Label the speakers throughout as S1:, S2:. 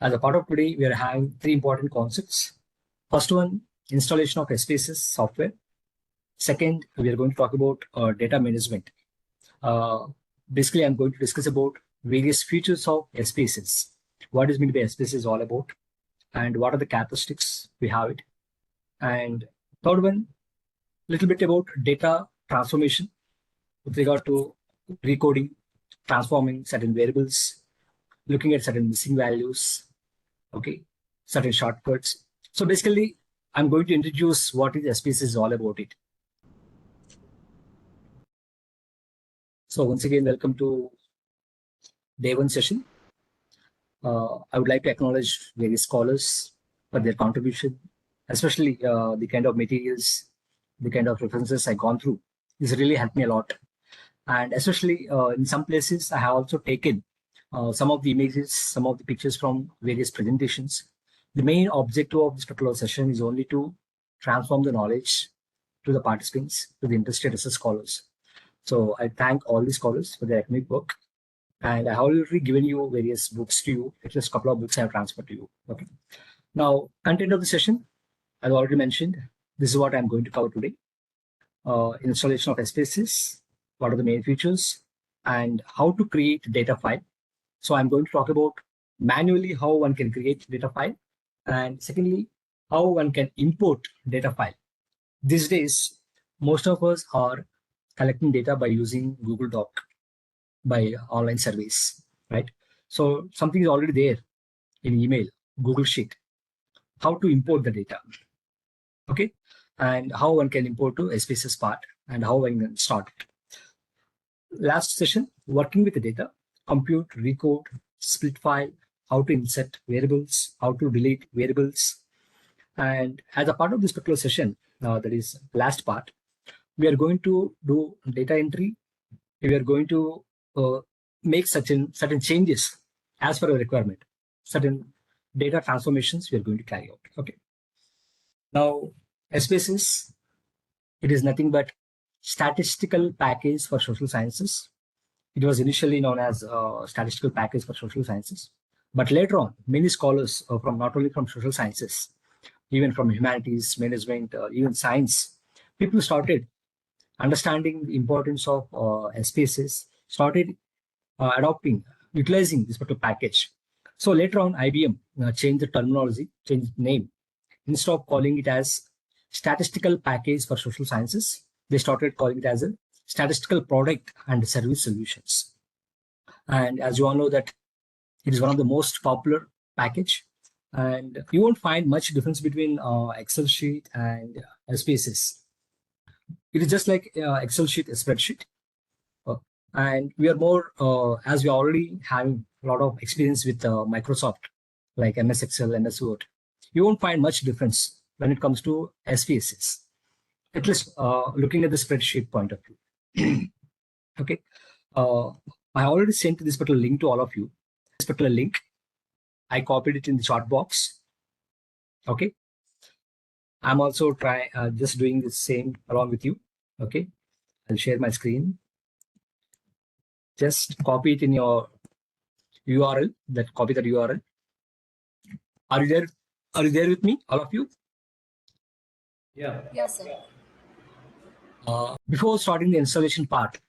S1: As a part of today, we are having three important concepts. First one, installation of SPSS software. Second, we are going to talk about data management. Basically, I'm going to discuss about various features of SPSS. What is meant by SPSS all about, and what are the characteristics we have it. And third one, little bit about data transformation with regard to recoding, transforming certain variables, looking at certain missing values, okay, certain shortcuts. So basically, I'm going to introduce what is SPSS all about it. So once again, welcome to day one session. I would like to acknowledge various scholars for their contribution, especially the kind of materials, the kind of references I've gone through. This really helped me a lot. And especially in some places, I have also taken some of the images, some of the pictures from various presentations. The main objective of this particular session is only to transform the knowledge to the participants, to the interested research scholars. So I thank all the scholars for their academic work. And I have already given you various books to you. At least a couple of books I have transferred to you. Okay. Now, content of the session, I've already mentioned. This is what I'm going to cover today. Installation of SPSS, what are the main features, and how to create data file. So I'm going to talk about manually how one can create data file, and secondly, how one can import data file. These days, most of us are collecting data by using Google Doc, by online surveys, right? So something is already there in email, Google Sheet. How to import the data, okay? And how one can import to SPSS part, and how one can start it. Last session, working with the data, compute, recode, split file, how to insert variables, how to delete variables. And as a part of this particular session, that is last part, we are going to do data entry. We are going to make certain changes as per our requirement. Certain data transformations we are going to carry out. Okay. Now, SPSS, it is nothing but statistical package for social sciences. It was initially known as statistical package for social sciences, but later on, many scholars from not only from social sciences, even from humanities, management, even science, people started understanding the importance of SPSS, started adopting, utilizing this particular package. So later on, IBM changed the terminology, changed the name. Instead of calling it as statistical package for social sciences, they started calling it as a statistical product and service solutions. And as you all know that it is one of the most popular package, and you won't find much difference between Excel sheet and SPSS. It is just like Excel sheet, a spreadsheet. And we are more, as we are already having a lot of experience with Microsoft, like MS Excel, MS Word, you won't find much difference when it comes to SPSS, at least looking at the spreadsheet point of view. Okay. I already sent this particular link to all of you. This particular link, I copied it in the chat box. Okay. I'm also just doing the same along with you. Okay. I'll share my screen. Just copy it in your URL. Copy that URL. Are you there? Are you there with me, all of you?
S2: Yeah.
S3: Yes, sir.
S1: Before starting the installation part,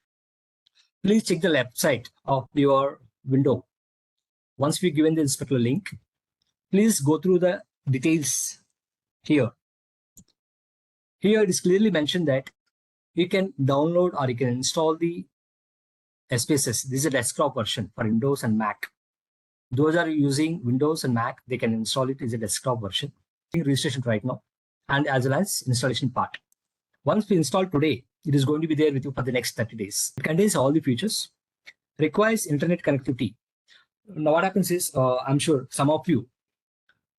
S1: please check the left side of your window. Once we've given this particular link, please go through the details here. Here it is clearly mentioned that you can download or you can install the SPSS. This is a desktop version for Windows and Mac. Those are using Windows and Mac, they can install it as a desktop version. Registration right now, and as well as installation part. Once we install today, it is going to be there with you for the next 30 days. It contains all the features, requires internet connectivity. Now what happens is, I'm sure some of you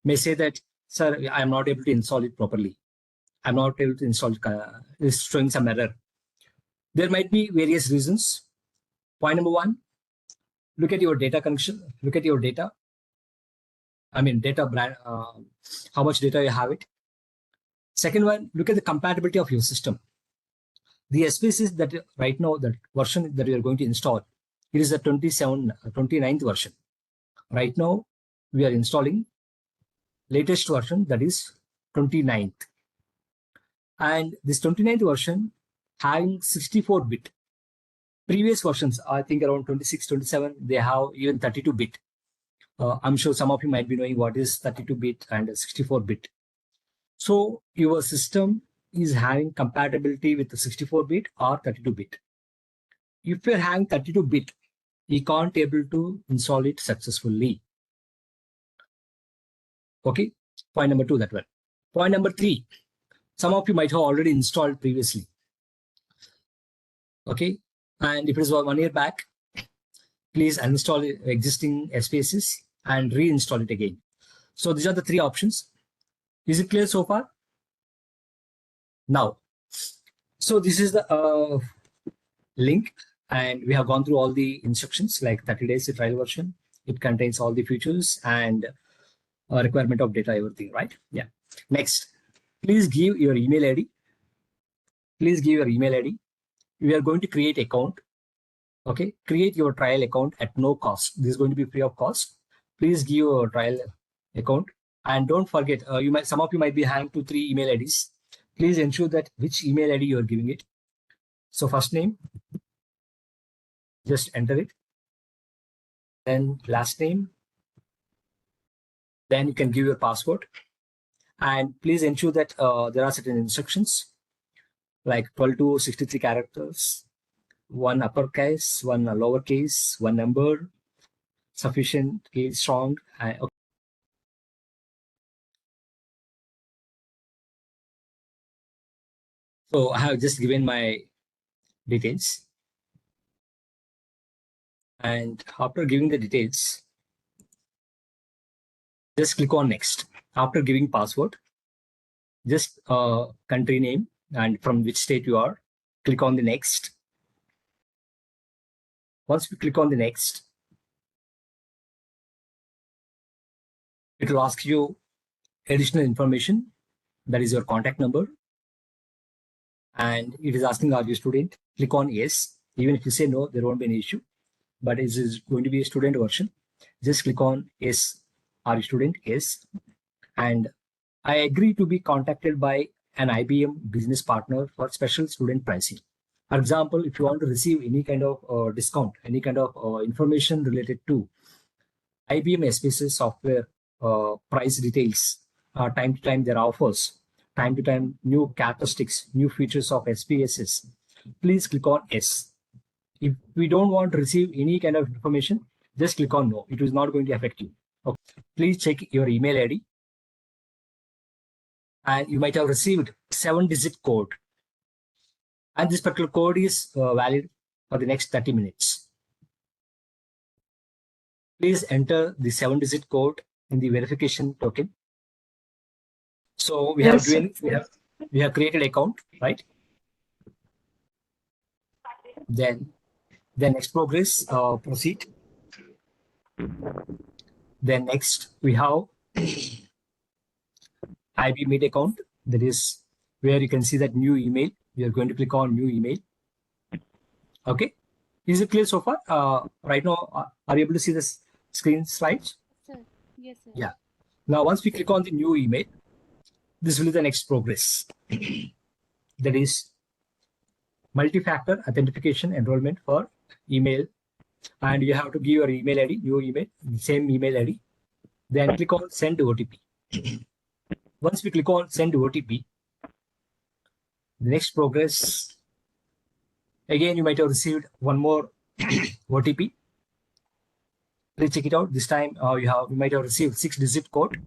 S1: may say that, sir, I'm not able to install it properly. I'm not able to install it, it's showing some error. There might be various reasons. Point number one, look at your data connection, look at your data. I mean, data brand, how much data you have it. Second one, look at the compatibility of your system. The SPSS that right now, the version that we are going to install, it is the 29th version. Right now, we are installing latest version, that is 29th. And this 29th version having 64-bit. Previous versions, I think around 26, 27, they have even 32-bit. I'm sure some of you might be knowing what is 32-bit and 64-bit. So your system is having compatibility with the 64-bit or 32-bit. If you're having 32-bit, you can't able to install it successfully. Okay, point number 2, that one. Point number 3, some of you might have already installed previously. Okay, and if it is 1 year back, please uninstall existing SPSS and reinstall it again. So these are the 3 options. Is it clear so far? Now, so this is the link, and we have gone through all the instructions like 30 days the trial version. It contains all the features and requirement of data, everything, right? Yeah. Next, please give your email ID. Please give your email ID. We are going to create account. Okay, create your trial account at no cost. This is going to be free of cost. Please give your trial account, and don't forget, some of you might be having 2-3 email IDs. Please ensure that which email ID you are giving it. So first name, just enter it. Then last name. Then you can give your password, and please ensure that there are certain instructions like 12 to 63 characters, 1 uppercase, 1 lowercase, 1 number, sufficient case strong. Okay. So I have just given my details, and after giving the details, just click on next. After giving password, just country name and from which state you are, click on the next. Once we click on the next, it will ask you additional information, that is your contact number, and it is asking, are you a student? Click on yes. Even if you say no, there won't be any issue, but it is going to be a student version. Just click on yes. Are you a student? Yes. And I agree to be contacted by an IBM business partner for special student pricing. For example, if you want to receive any kind of discount, any kind of information related to IBM SPSS software price details, time to time their offers, time to time new characteristics, new features of SPSS, please click on yes. If we don't want to receive any kind of information, just click on no. It is not going to affect you. Okay. Please check your email ID, and you might have received 7-digit code, and this particular code is valid for the next 30 minutes. Please enter the 7-digit code in the verification token. So we have we have created account, right? Then next progress, proceed. Then next we have IB Meet account, that is where you can see that new email. We are going to click on new email. Okay, is it clear so far? Right now, are you able to see the screen slides?
S3: Sir, yes, sir.
S1: Yeah. Now, once we click on the new email, this will be the next progress. That is multi-factor authentication enrollment for email, and you have to give your email ID, new email, same email ID. Then click on send OTP. Once we click on send OTP, the next progress, again you might have received one more OTP. Please check it out. This time you might have received 6-digit code.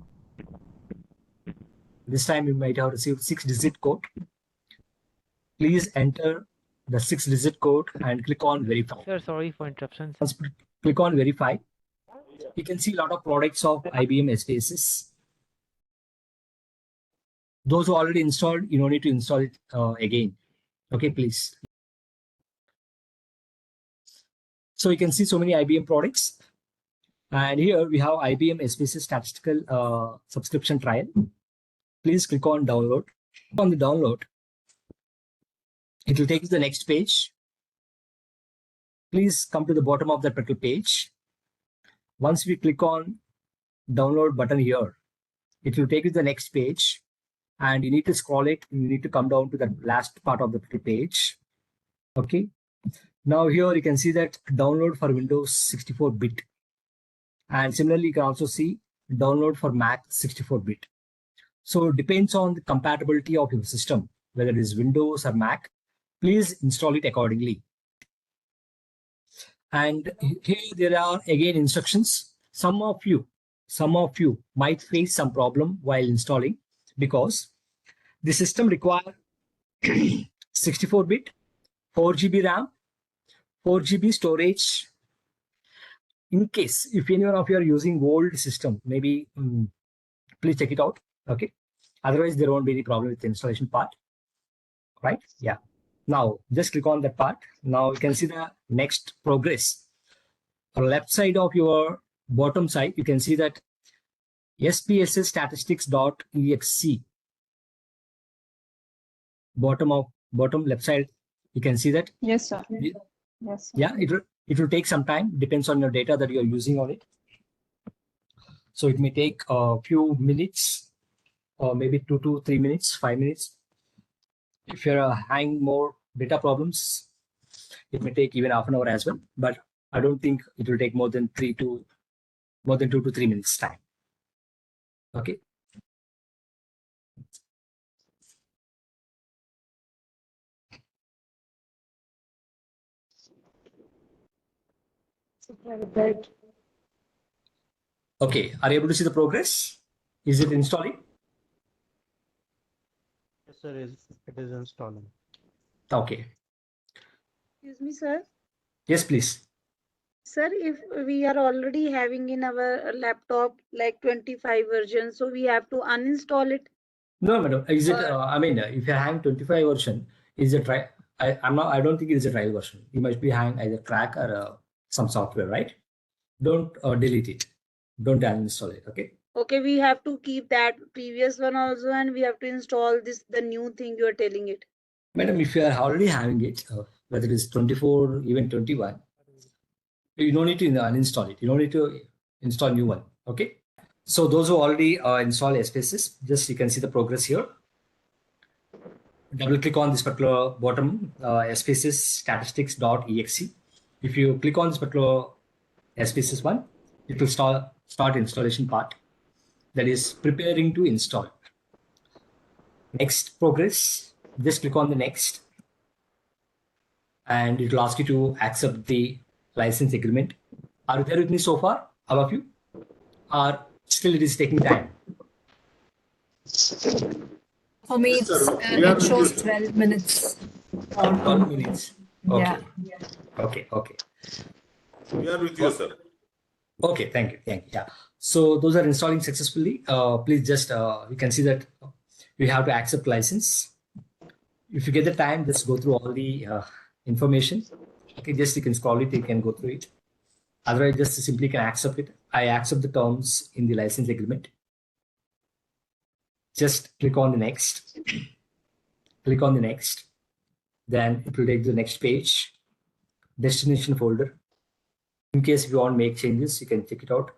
S1: This time you might have received 6-digit code. Please enter the 6-digit code and click on verify.
S2: Sir, sorry for interruption.
S1: Once click on verify, you can see a lot of products of IBM SPSS. Those who already installed, you don't need to install it again. Okay, please. So you can see so many IBM products. And here we have IBM SPSS statistical subscription trial. Please click on download. On the download, it will take you to the next page. Please come to the bottom of that particular page. Once we click on download button here. It will take you to the next page, and you need to scroll it. You need to come down to the last part of the page. Okay. Now here you can see that download for Windows 64-bit. And similarly, you can also see download for Mac 64-bit. So it depends on the compatibility of your system, whether it is Windows or Mac. Please install it accordingly. And here there are again instructions. Some of you might face some problem while installing because the system requires 64-bit, 4 GB RAM, 4 GB storage. In case if any one of you are using old system, maybe please check it out. Okay. Otherwise, there won't be any problem with the installation part. Right? Yeah. Now just click on that part. Now you can see the next progress. On the left side of your bottom side, you can see that SPSS statistics.exe. Bottom left side, you can see that.
S3: Yes, sir.
S1: Yes, sir. Yeah, it will take some time. Depends on your data that you are using on it. So it may take a few minutes, or maybe 2 to 3 minutes, 5 minutes. If you're having more data problems, it may take even half an hour as well. But I don't think it will take more than 2 to 3 minutes time. Okay. Okay, are you able to see the progress? Is it installing?
S4: Yes, sir. It is installing.
S1: Okay.
S5: Excuse me, sir.
S1: Yes, please.
S5: Sir, if we are already having in our laptop like 25 versions, so we have to uninstall it.
S1: No, madam. Is it? I mean, if you're having 25 version, is it right? I don't think it is a trial version. You must be having either crack or some software, right? Don't delete it. Don't uninstall it. Okay.
S5: Okay, we have to keep that previous one also, and we have to install the new thing you are telling it.
S1: Madam, if you are already having it, whether it is 24, even 21, you don't need to uninstall it. You don't need to install new one. Okay. So those who already installed SPSS, just you can see the progress here. Double click on this particular bottom SPSS statistics.exe. If you click on this particular SPSS one, it will start installation part, that is preparing to install. Next progress, just click on the next, and it will ask you to accept the license agreement. Are you there with me so far, all of you? Or still it is taking time?
S3: For me, it shows 12 minutes.
S1: 12 minutes. Okay.
S3: Yeah.
S1: Okay.
S6: We are with you, sir.
S1: Okay, thank you. Yeah. So those are installing successfully. Please just, you can see that you have to accept license. If you get the time, just go through all the information. Okay, just you can scroll it, you can go through it. Otherwise, just simply can accept it. I accept the terms in the license agreement. Just click on the next. Click on the next. Then it will take the next page. Destination folder. In case you want to make changes, you can check it out.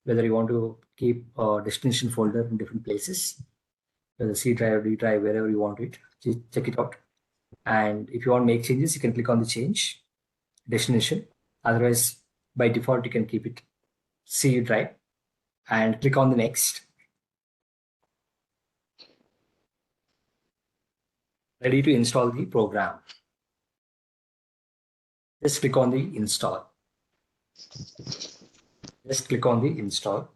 S1: Whether you want to keep a destination folder in different places, whether C drive, D drive, wherever you want it, check it out. And if you want to make changes, you can click on the change destination. Otherwise, by default, you can keep it C drive and click on the next. Ready to install the program. Just click on the install. Just click on the install.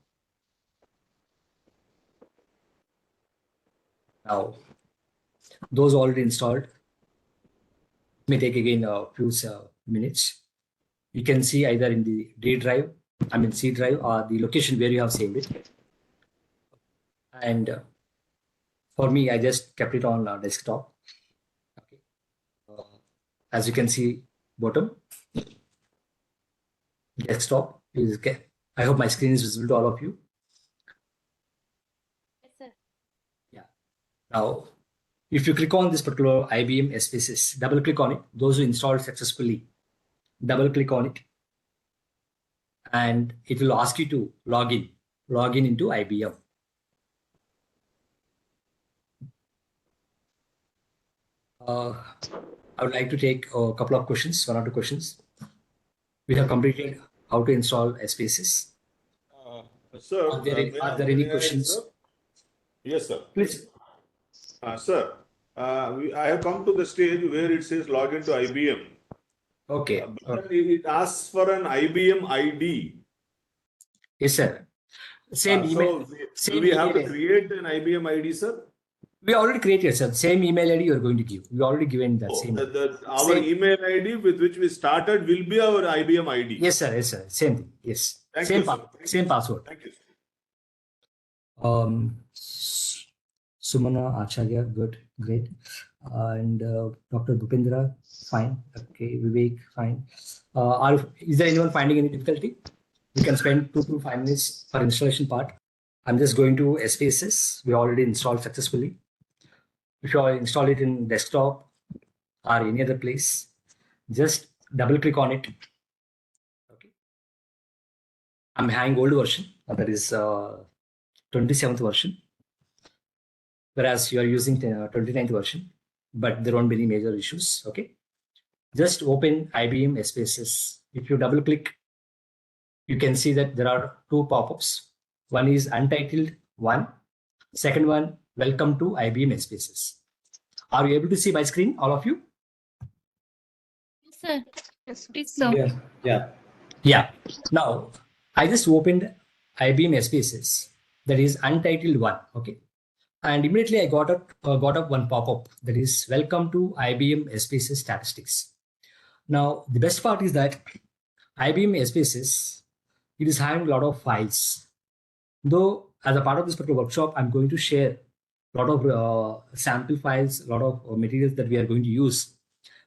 S1: Now, those already installed may take again a few minutes. You can see either in the C drive or the location where you have saved it. And for me, I just kept it on desktop. Okay. As you can see, bottom desktop is okay. I hope my screen is visible to all of you.
S3: Yes, sir.
S1: Yeah. Now, if you click on this particular IBM SPSS, double click on it. Those who installed successfully, double click on it, and it will ask you to log in. login into IBM. I would like to take a couple of questions, one or two questions. We have completed how to install SPSS.
S6: Sir,
S1: Are there any
S6: may I,
S1: questions?
S6: sir? Yes, sir.
S1: Please.
S6: Sir, I have come to the stage where it says login to IBM.
S1: Okay.
S6: But it asks for an IBM ID.
S1: Yes, sir. Same email.
S6: So we have to create an IBM ID, sir?
S1: We already created, sir. Same email ID you are going to give. We already given that same.
S6: Our email ID with which we started will be our IBM ID.
S1: Yes, sir. Yes, sir. Same thing. Yes.
S6: Thank you, sir.
S1: Same password.
S6: Thank you.
S1: Sumana Acharya, good, great. And Dr. Bhupendra, fine. Okay, Vivek, fine. Is there anyone finding any difficulty? We can spend 2 to 5 minutes for installation part. I'm just going to SPSS. We already installed successfully. If you install it in desktop or any other place, just double click on it. Okay. I'm having old version, that is 27th version, whereas you are using 29th version, but there won't be any major issues. Okay. Just open IBM SPSS. If you double click, you can see that there are 2 pop-ups. One is untitled 1. Second one, welcome to IBM SPSS. Are you able to see my screen, all of you?
S3: Yes, sir. Yes, please, sir.
S1: Yeah. Now, I just opened IBM SPSS, that is untitled 1. Okay. And immediately I got up one pop-up that is welcome to IBM SPSS statistics. Now, the best part is that IBM SPSS, it is having a lot of files. Though as a part of this particular workshop, I'm going to share a lot of sample files, a lot of materials that we are going to use.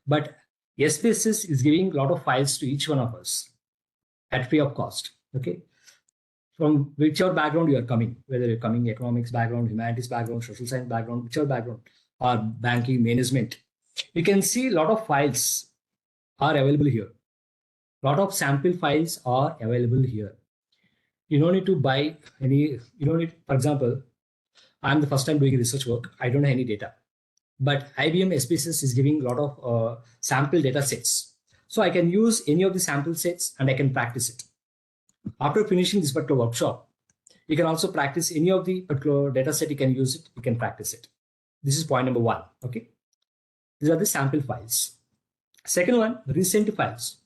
S1: But SPSS is giving a lot of files to each one of us at free of cost. Okay. From whichever background you are coming, whether you're coming economics background, humanities background, social science background, whichever background, or banking management, you can see a lot of files are available here. A lot of sample files are available here. You don't need to buy any, for example, I'm the first time doing research work. I don't have any data, but IBM SPSS is giving a lot of sample data sets. So I can use any of the sample sets and I can practice it. After finishing this particular workshop, you can also practice any of the particular data set. You can use it, you can practice it. This is point number 1. Okay. These are the sample files. Second one, recent files.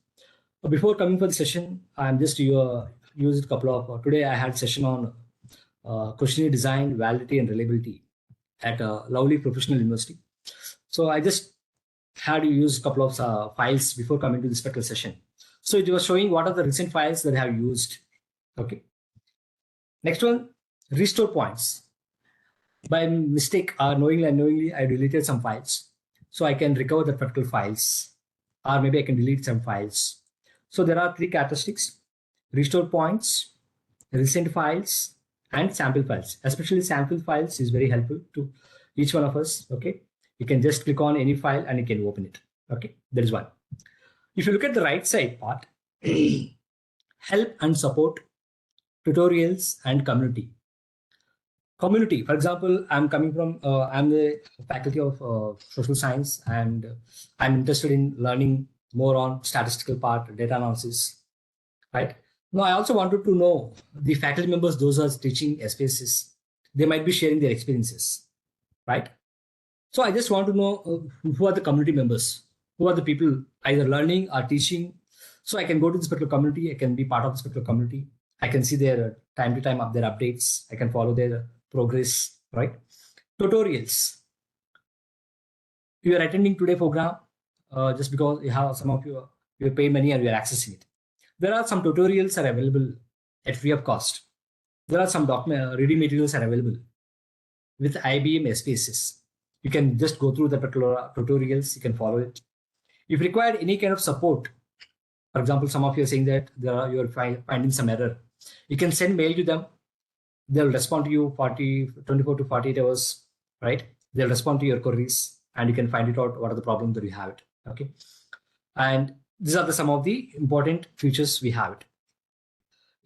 S1: Before coming for the session, I'm just used a couple of, today I had a session on questionnaire design, validity and reliability at a lovely professional university. So I just had to use a couple of files before coming to this particular session. So it was showing what are the recent files that I have used. Okay. Next one, restore points. By mistake or knowingly, I deleted some files. So I can recover the particular files, or maybe I can delete some files. So there are 3 characteristics: restore points, recent files, and sample files. Especially sample files is very helpful to each one of us. Okay. You can just click on any file and you can open it. Okay. That is one. If you look at the right side part, help and support, tutorials and community. Community, for example, I'm coming from, I'm the faculty of social science, and I'm interested in learning more on statistical part, data analysis, right? Now, I also wanted to know the faculty members, those who are teaching SPSS, they might be sharing their experiences, right? So I just want to know who are the community members, who are the people either learning or teaching. So I can go to this particular community, I can be part of this particular community. I can see their time to time their updates. I can follow their progress, right? Tutorials. You are attending today program just because you have some of you pay money and you are accessing it. There are some tutorials are available at free of cost. There are some reading materials are available with IBM SPSS. You can just go through the particular tutorials. You can follow it. If required any kind of support, for example, some of you are saying that you're finding some error, you can send mail to them. They'll respond to you 24 to 48 hours, right? They'll respond to your queries and you can find it out what are the problems that you have it. Okay. And these are some of the important features we have it.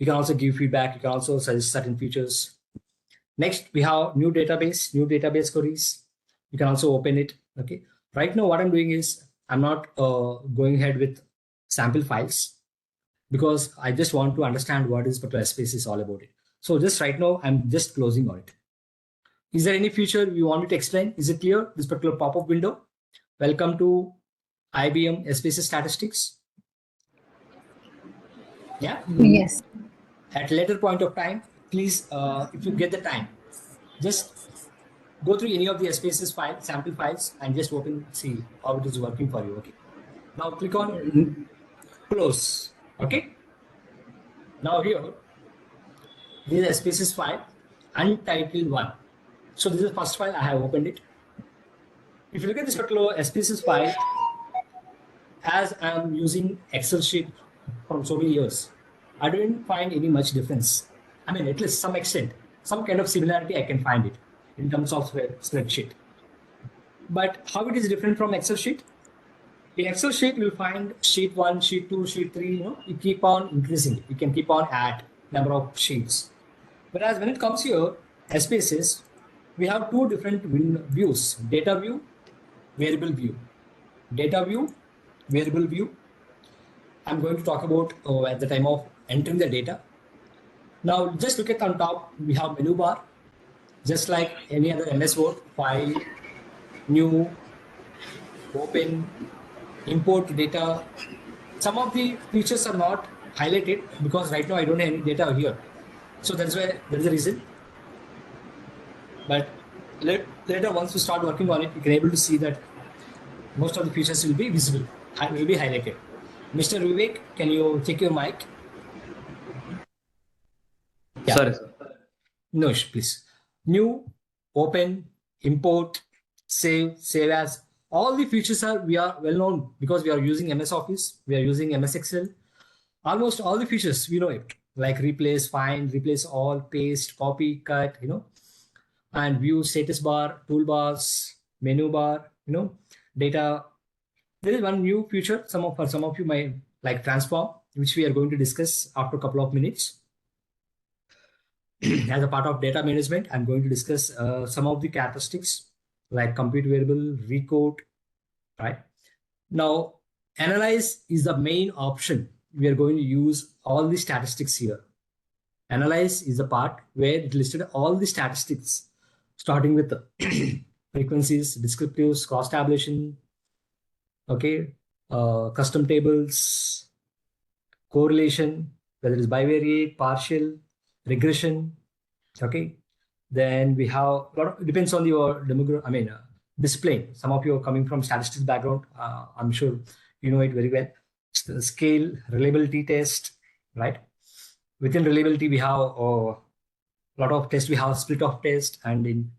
S1: You can also give feedback. You can also suggest certain features. Next, we have new database queries. You can also open it. Okay. Right now, what I'm doing is I'm not going ahead with sample files because I just want to understand what this particular space is all about. It. So just right now, I'm just closing on it. Is there any feature you want me to explain? Is it clear? This particular pop-up window. Welcome to IBM SPSS Statistics. Yeah.
S3: Yes.
S1: At a later point of time, please, if you get the time, just go through any of the SPSS file, sample files, and just open, see how it is working for you. Okay. Now click on close. Okay. Now here, this is SPSS file, untitled one. So this is the first file I have opened it. If you look at this particular SPSS file, as I'm using Excel sheet from so many years, I didn't find any much difference. I mean, at least some extent, some kind of similarity I can find it in terms of spreadsheet. But how it is different from Excel sheet? In Excel sheet, you'll find sheet 1, sheet 2, sheet 3, you keep on increasing it. You can keep on add number of sheets. Whereas when it comes here, SPSS, we have two different views, data view, variable view. Data view, variable view. I'm going to talk about at the time of entering the data. Now, just look at on top, we have menu bar, just like any other MS Word, file, new, open, import data. Some of the features are not highlighted because right now I don't have any data here. So that's why there is a reason. But later, once we start working on it, you can able to see that most of the features will be visible and will be highlighted. Mr. Vivek, can you check your mic? Yeah.
S2: Sorry.
S1: No, please. New, open, import, save as. All the features we are well known because we are using MS Office, we are using MS Excel. Almost all the features we know it, like replace, find, replace all, paste, copy, cut, and view, status bar, toolbars, menu bar, data. There is one new feature. For some of you might like transform, which we are going to discuss after a couple of minutes. As a part of data management, I'm going to discuss some of the characteristics like compute variable, recode, right? Now, analyze is the main option. We are going to use all the statistics here. Analyze is the part where it listed all the statistics, starting with the frequencies, descriptives, cross tabulation, okay, custom tables, correlation, whether it is bivariate, partial, regression, okay. Then we have a lot of, depends on your discipline. Some of you are coming from statistics background. I'm sure you know it very well. Scale, reliability test, right? Within reliability, we have a lot of tests. We have split of test, and in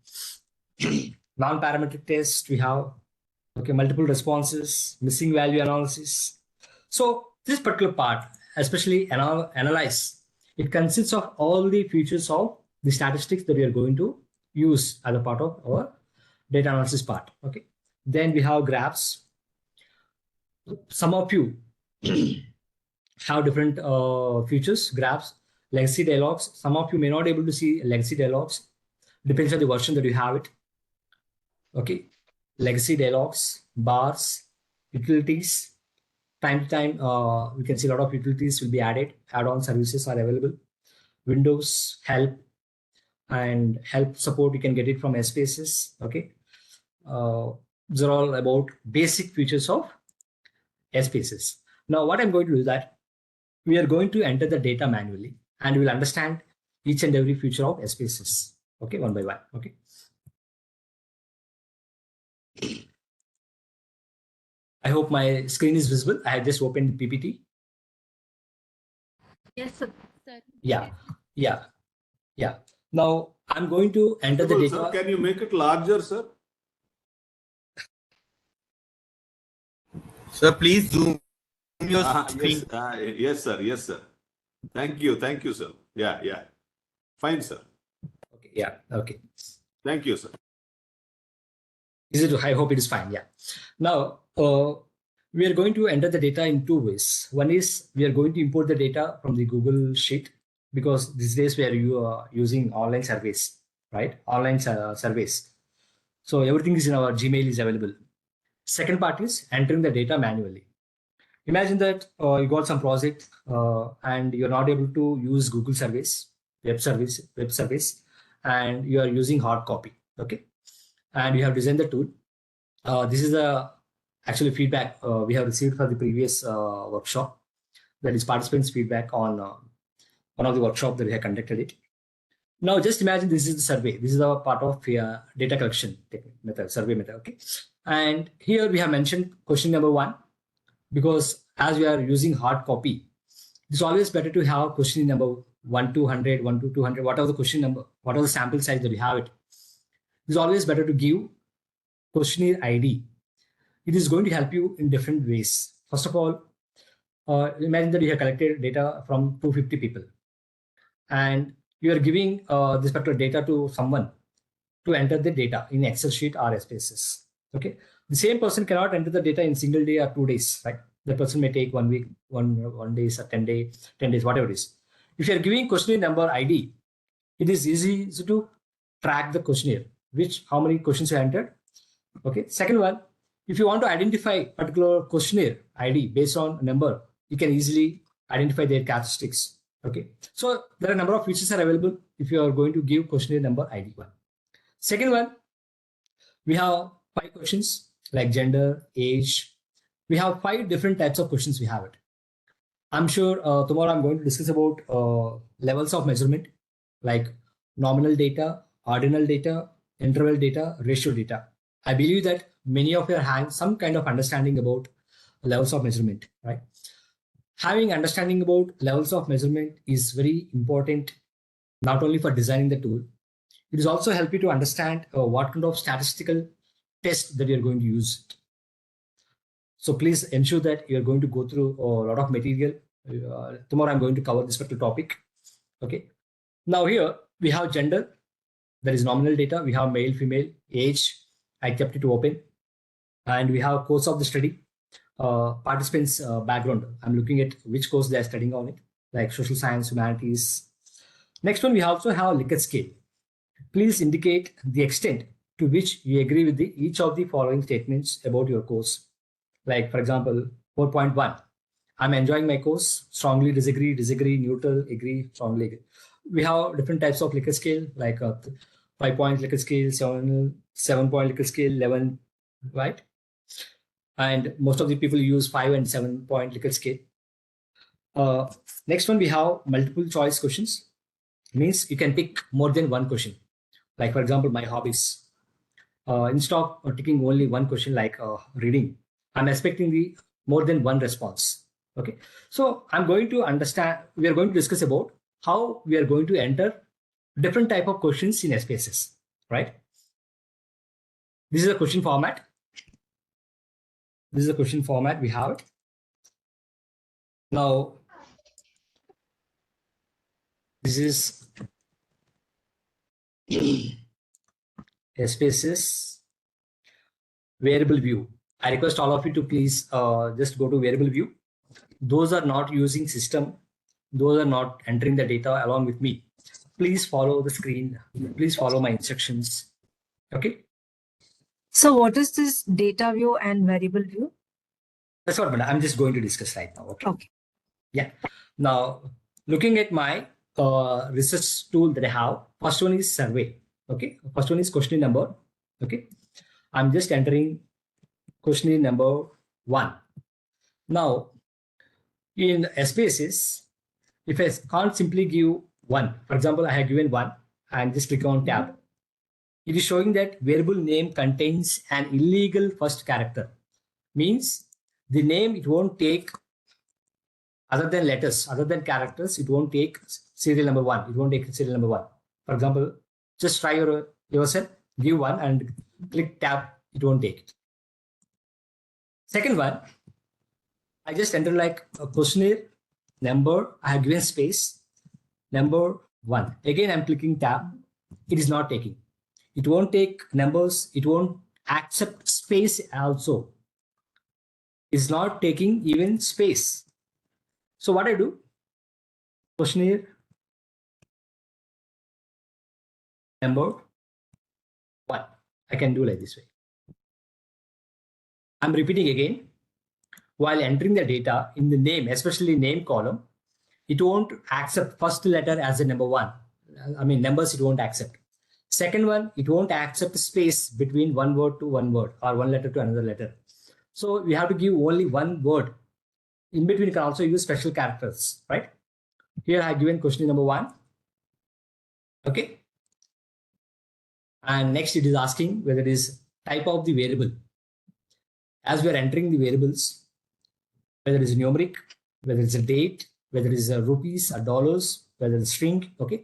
S1: non-parametric test, we have multiple responses, missing value analysis. So this particular part, especially analyze, it consists of all the features of the statistics that we are going to use as a part of our data analysis part. Okay. Then we have graphs. Some of you have different features, graphs, legacy dialogues. Some of you may not be able to see legacy dialogues. Depends on the version that you have it. Okay. Legacy dialogues, bars, utilities. Time to time, we can see a lot of utilities will be added. Add-on services are available. Windows, help, and help support, you can get it from SPSS. Okay. These are all about basic features of SPSS. Now, what I'm going to do is that we are going to enter the data manually and we will understand each and every feature of SPSS. Okay, one by one. Okay. I hope my screen is visible. I have just opened the PPT.
S3: Yes, sir.
S1: Yeah. Now I'm going to enter the data.
S6: Sir, can you make it larger, sir?
S7: Sir, please zoom your screen.
S6: Yes, sir. Thank you, sir. Yeah. Fine, sir.
S1: Okay. Yeah. Okay.
S6: Thank you, sir.
S1: Is it? I hope it is fine. Yeah. Now we are going to enter the data in two ways. One is we are going to import the data from the Google Sheet. because these days we are using online surveys, right? Online surveys. So everything is in our Gmail is available. Second part is entering the data manually. Imagine that you got some project and you're not able to use Google surveys, web surveys, and you are using hard copy. Okay, and you have designed the tool. This is the actually feedback we have received for the previous workshop. That is participants' feedback on one of the workshop that we have conducted it. Now, just imagine this is the survey. This is a part of data collection method, survey method. Okay, and here we have mentioned question number 1 because as we are using hard copy, it's always better to have question number 1 to 100, 1 to 200, whatever the question number, whatever the sample size that you have it. It's always better to give questionnaire ID. It is going to help you in different ways. First of all, imagine that you have collected data from 250 people and you are giving this particular data to someone to enter the data in Excel sheet or SPSS. Okay, the same person cannot enter the data in single day or 2 days, right? The person may take 1 week, one days or 10 days, whatever it is. If you are giving questionnaire number ID, it is easy to track the questionnaire, how many questions you entered. Okay, second one, if you want to identify particular questionnaire ID based on number, you can easily identify their characteristics. Okay, so there are a number of features are available if you are going to give questionnaire number ID 1. Second one, we have 5 questions like gender, age. We have 5 different types of questions we have it. I'm sure tomorrow I'm going to discuss about levels of measurement like nominal data, ordinal data, interval data, ratio data. I believe that many of you have some kind of understanding about levels of measurement, right? Having understanding about levels of measurement is very important, not only for designing the tool, it is also help you to understand what kind of statistical test that you're going to use. So please ensure that you're going to go through a lot of material. Tomorrow I'm going to cover this particular topic. Okay. Now here we have gender, that is nominal data. We have male, female, age. I kept it open. And we have course of the study, participants' background. I'm looking at which course they are studying on it, like social science, humanities. Next one, we also have Likert scale. Please indicate the extent to which you agree with each of the following statements about your course. Like, for example, 4.1, I'm enjoying my course, strongly disagree, neutral, agree, strongly agree. We have different types of Likert scale, like 5-point Likert scale, 7-point Likert scale, 11, right? And most of the people use 5 and 7-point Likert scale. Next one, we have multiple choice questions. Means you can pick more than one question. Like, for example, my hobbies. Instead of taking only one question like reading, I'm expecting more than one response. Okay, so I'm going to understand, we are going to discuss about how we are going to enter different type of questions in SPSS, right? This is a question format. This is a question format we have it. Now, this is SPSS variable view. I request all of you to please just go to variable view. Those are not using system, those are not entering the data along with me. Please follow the screen. Please follow my instructions. Okay.
S3: So what is this data view and variable view?
S1: That's what I'm just going to discuss right now. Okay.
S3: Okay.
S1: Yeah. Now, looking at my research tool that I have, first one is survey. Okay. First one is questionnaire number. Okay. I'm just entering questionnaire number 1. Now, in SPSS, if I can't simply give 1, for example, I have given 1 and just click on tab. It is showing that variable name contains an illegal first character. Means the name, it won't take other than letters, other than characters, it won't take serial number 1. It won't take serial number 1. For example, just try yourself, give 1 and click tab, it won't take it. Second one, I just enter like a questionnaire number, I have given space, number 1. Again, I'm clicking tab, it is not taking. It won't take numbers, it won't accept space also. It's not taking even space. So what I do, questionnaire number 1. I can do like this way. I'm repeating again. While entering the data in the name, especially name column, it won't accept first letter as a number 1. I mean, numbers it won't accept. Second one, it won't accept space between one word to one word or one letter to another letter. So we have to give only one word. In between, you can also use special characters, right? Here I have given question number 1. Okay. And next it is asking whether it is type of the variable. As we are entering the variables, whether it is numeric, whether it's a date, whether it is a rupees or dollars, whether it's string, okay.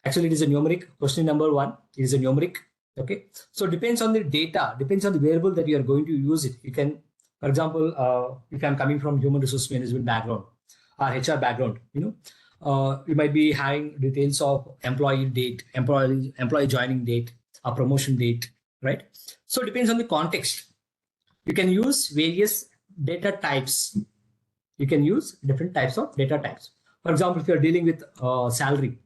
S1: Actually, it is a numeric. Question number 1 is a numeric, okay. So it depends on the data, depends on the variable that you are going to use it. You can, for example, if I'm coming from human resource management background or HR background, you might be having details of employee date, employee joining date, or promotion date, right? So it depends on the context. You can use various data types. You can use different types of data types. For example, if you're dealing with salary,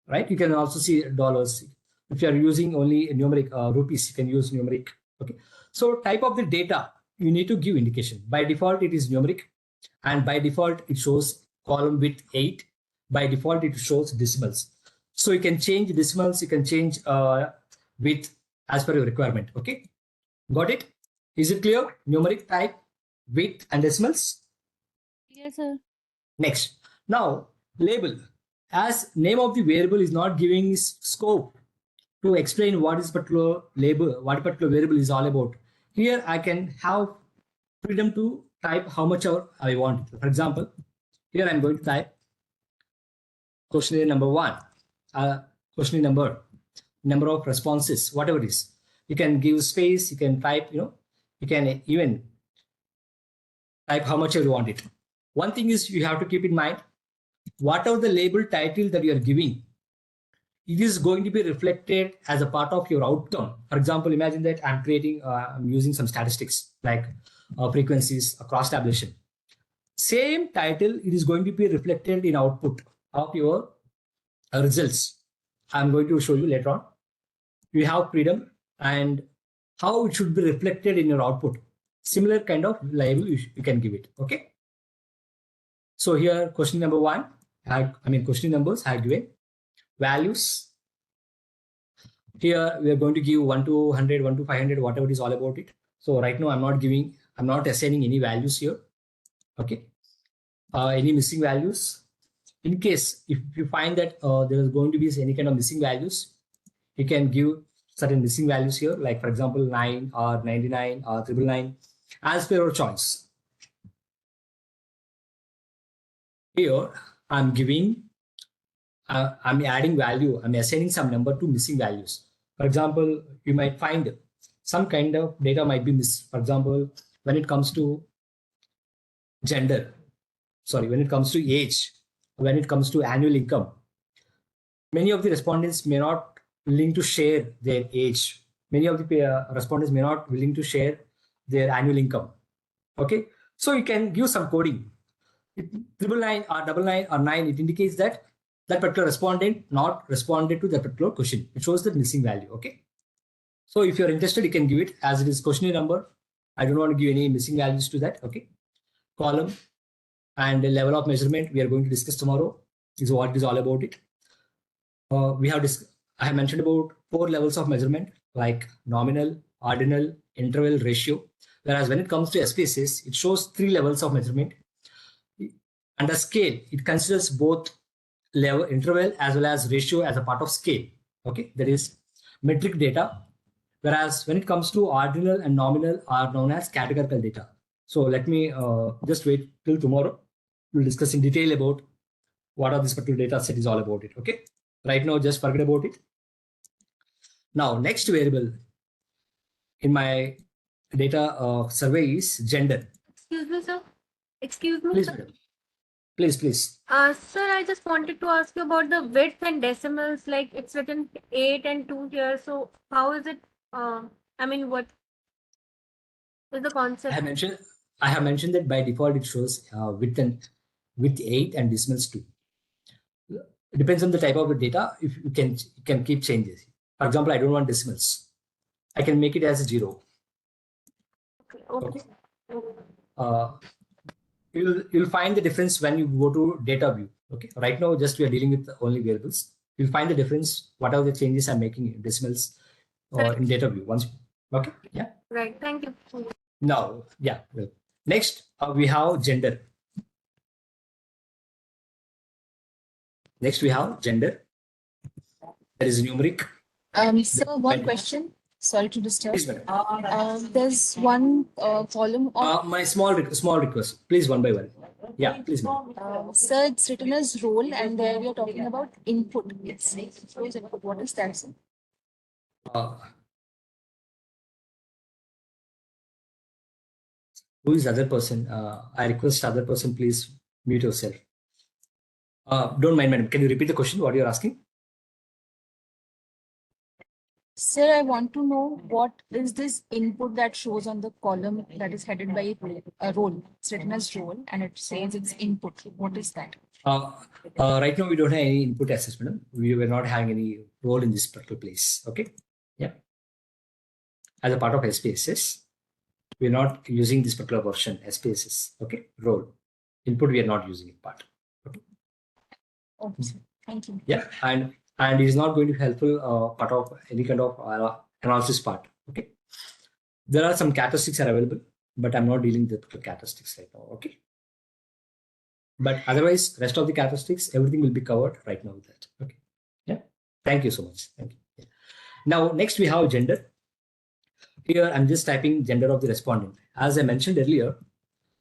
S1: right? You can also see dollars. If you're using only numeric rupees, you can use numeric. Okay. So type of the data, you need to give indication. By default, it is numeric, and by default, it shows column width 8. By default, it shows decimals. So you can change decimals. You can change width as per your requirement. Okay. Got it? Is it clear? Numeric type, width, and decimals.
S3: Yes, sir.
S1: Next, now label. As name of the variable is not giving scope to explain what is particular label, what particular variable is all about. Here I can have freedom to type how much I want. For example, here I'm going to type questionnaire number 1, questionnaire number of responses, whatever it is. You can give space, you can type, you can even type how much you want it. One thing is you have to keep in mind, whatever the label title that you are giving, it is going to be reflected as a part of your outcome. For example, imagine that I'm using some statistics like frequencies, cross tabulation. Same title, it is going to be reflected in output of your results. I'm going to show you later on. You have freedom and how it should be reflected in your output. Similar kind of label you can give it. Okay. So here, question number 1, question numbers I have given. Values. Here we are going to give 1 to 100, 1 to 500, whatever it is all about it. So right now I'm not assigning any values here. Okay. Any missing values. In case if you find that there is going to be any kind of missing values, you can give certain missing values here, like for example 9 or 99 or 999 as per your choice. Here I'm adding value, I'm assigning some number to missing values. For example, you might find some kind of data might be missed. For example, when it comes to gender, when it comes to age, when it comes to annual income, many of the respondents may not willing to share their age. Many of the respondents may not willing to share their annual income. Okay, so you can give some coding. 999 or 999 or 9, it indicates that particular respondent not responded to that particular question. It shows the missing value. Okay, so if you're interested, you can give it as it is questionnaire number. I don't want to give any missing values to that. Okay, column and the level of measurement we are going to discuss tomorrow is what it is all about it. I have mentioned about 4 levels of measurement like nominal, ordinal, interval, ratio. Whereas when it comes to SPSS, it shows 3 levels of measurement. Under scale, it considers both level, interval as well as ratio as a part of scale. Okay, that is metric data. Whereas when it comes to ordinal and nominal are known as categorical data. So let me just wait till tomorrow. We'll discuss in detail about what are this particular data set is all about it. Okay, right now just forget about it. Now next variable in my data survey is gender.
S8: Excuse me, sir. Excuse me.
S1: Please,
S8: sir.
S1: madam. Please.
S8: Sir, I just wanted to ask you about the width and decimals. Like it's written 8 and 2 here. So how is it? What is the concept?
S1: I have mentioned that by default it shows width 8 and decimals 2. it depends on the type of the data. If you can keep changes. For example, I don't want decimals. I can make it as a 0.
S8: Okay.
S1: You'll find the difference when you go to data view. Okay. Right now, just we are dealing with only variables. You'll find the difference. What are the changes I'm making in decimals or in data view once. Okay. Yeah.
S8: Right. Thank you.
S1: Now, yeah. Well, next, we have gender. Next, we have gender. There is numeric.
S3: So one question. Sorry to disturb.
S1: Please, madam.
S3: There's one column of
S1: My small request. Please, one by one. Yeah, please, madam.
S3: sir, it's written as role, and there we are talking about input. It's shows input. What is that, sir?
S1: Who is other person? I request other person, please mute yourself. Don't mind, madam. Can you repeat the question? What you're asking?
S3: Sir, I want to know what is this input that shows on the column that is headed by a role. It's written as role, and it says it's input. What is that?
S1: Right now, we don't have any input access, madam. We were not having any role in this particular place. Okay. Yeah. As a part of SPSS, we're not using this particular version, SPSS. Okay. Role. Input, we are not using it part. Okay.
S3: Okay, sir. Thank you.
S1: Yeah. And it is not going to be helpful part of any kind of analysis part. Okay. There are some characteristics are available, but I'm not dealing with the characteristics right now. Okay. But otherwise, rest of the characteristics, everything will be covered right now with that. Okay. Yeah. Thank you so much. Thank you. Yeah. Now, next we have gender. Here, I'm just typing gender of the respondent. As I mentioned earlier,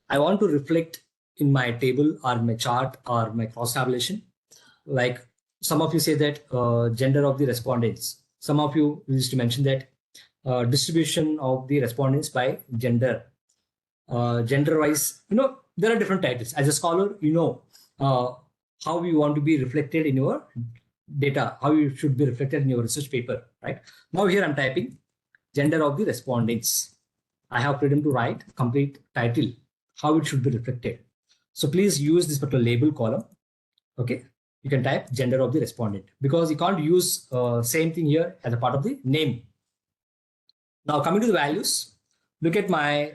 S1: I want to reflect in my table or my chart or my cross tabulation. Like some of you say that gender of the respondents. Some of you used to mention that distribution of the respondents by gender. Gender-wise, there are different titles. As a scholar, how you want to be reflected in your data, how you should be reflected in your research paper, right? Now here I'm typing gender of the respondents. I have freedom to write complete title, how it should be reflected. So please use this particular label column. Okay. You can type gender of the respondent because you can't use same thing here as a part of the name. Now coming to the values, look at my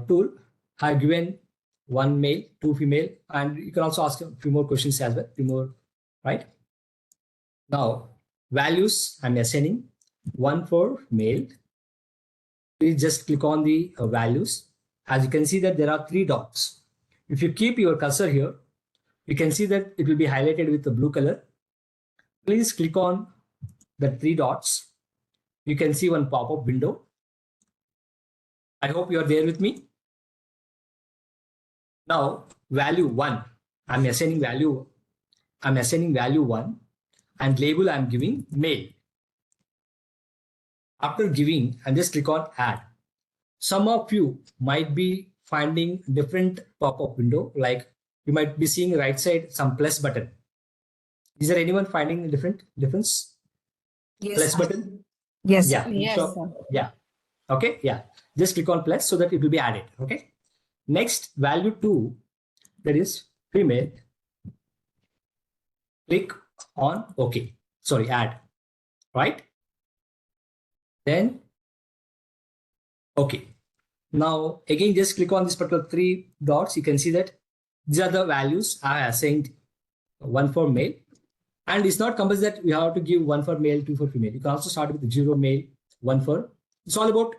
S1: tool. I've given 1 male, 2 female, and you can also ask a few more questions as well, few more, right? Now values, I'm assigning 1 for male. Please just click on the values. As you can see that there are 3 dots. If you keep your cursor here, you can see that it will be highlighted with the blue color. Please click on the 3 dots. You can see one pop-up window. I hope you are there with me. Now, value 1, I'm assigning value 1 and label I'm giving male. After giving, and just click on add. Some of you might be finding different pop-up window, like you might be seeing right side some plus button. Is there anyone finding a difference?
S3: Yes.
S1: Plus button?
S3: Yes.
S1: Yeah.
S3: Yes.
S1: So, yeah. Okay. Yeah. Just click on plus so that it will be added. Okay. Next, value 2, that is female. Click on OK. Sorry, add. Right? Then, okay. Now, again, just click on this particular 3 dots. You can see that these are the values I assigned, 1 for male. And it's not compulsory that you have to give 1 for male, 2 for female. You can also start with 0 male, 1 for. It's all about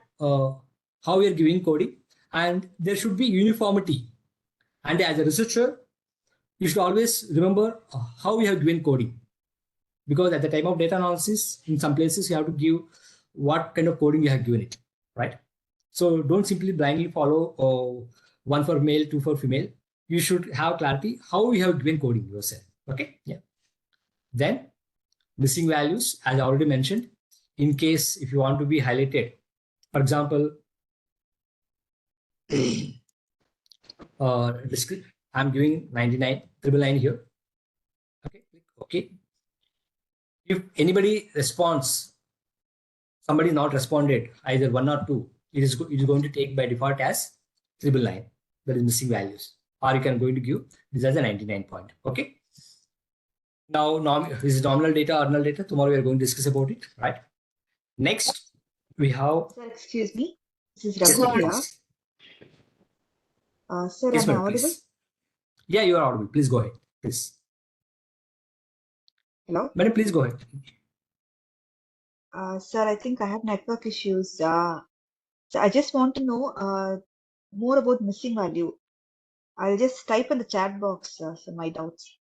S1: how we are giving coding. And there should be uniformity. And as a researcher, you should always remember how we have given coding. Because at the time of data analysis, in some places, you have to give what kind of coding you have given it, right? So don't simply blindly follow 1 for male, 2 for female. You should have clarity how you have given coding yourself. Okay. Yeah. Then missing values, as I already mentioned, in case if you want to be highlighted, for example, I'm giving 99, 999 here. Okay. Okay. If anybody responds, somebody not responded, either 1 or 2, it is going to take by default as 999. That is missing values. Or you can going to give this as a 99 point. Okay. Now, this is nominal data, ordinal data. Tomorrow we are going to discuss about it, right? Next, we have.
S9: Sir, excuse me. This is
S1: Yes,
S9: Ravi
S1: madam,
S9: here.
S1: please.
S9: Sir,
S1: Yes,
S9: am I
S1: madam,
S9: audible?
S1: please. Yeah, you are audible. Please go ahead, please.
S9: Hello?
S1: Madam, please go ahead.
S9: Sir, I think I have network issues. So I just want to know more about missing value. I'll just type in the chat box so my doubts.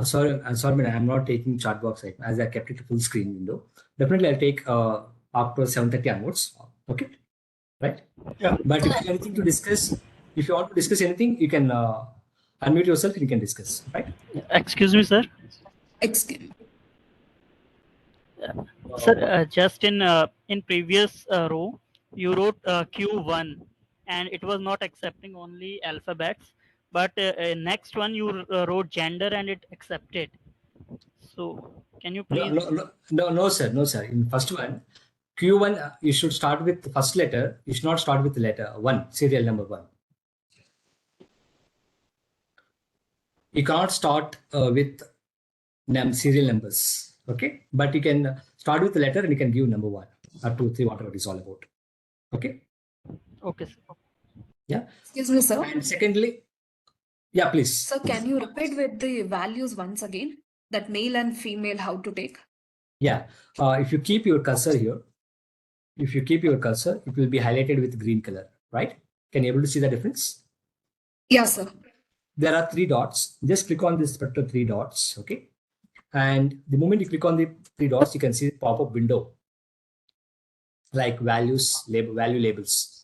S1: Sorry, madam. I'm not taking chat box right now, as I kept it to full screen window. Definitely, I'll take after 7:30 onwards. Okay, right?
S4: Yeah.
S1: But if you have anything to discuss, if you want to discuss anything, you can unmute yourself and you can discuss, right?
S10: Excuse me, sir.
S3: Excuse.
S10: Sir, just in previous row, you wrote Q1, and it was not accepting only alphabets. But next one you wrote gender, and it accepted. So can you please?
S1: No, sir. No, sir. In first one, Q1, you should start with the first letter. You should not start with the letter 1, serial number 1. You cannot start with serial numbers. Okay. But you can start with the letter and you can give number 1 or 2, 3, whatever it is all about. Okay.
S10: Okay, sir.
S1: Yeah.
S3: Excuse me, sir.
S1: And secondly, yeah, please.
S3: Sir, can you repeat with the values once again? That male and female, how to take?
S1: Yeah. If you keep your cursor here, it will be highlighted with green color, right? Can you able to see the difference?
S3: Yes, sir.
S1: There are 3 dots. Just click on this particular 3 dots. Okay. And the moment you click on the 3 dots, you can see the pop-up window like values, value labels.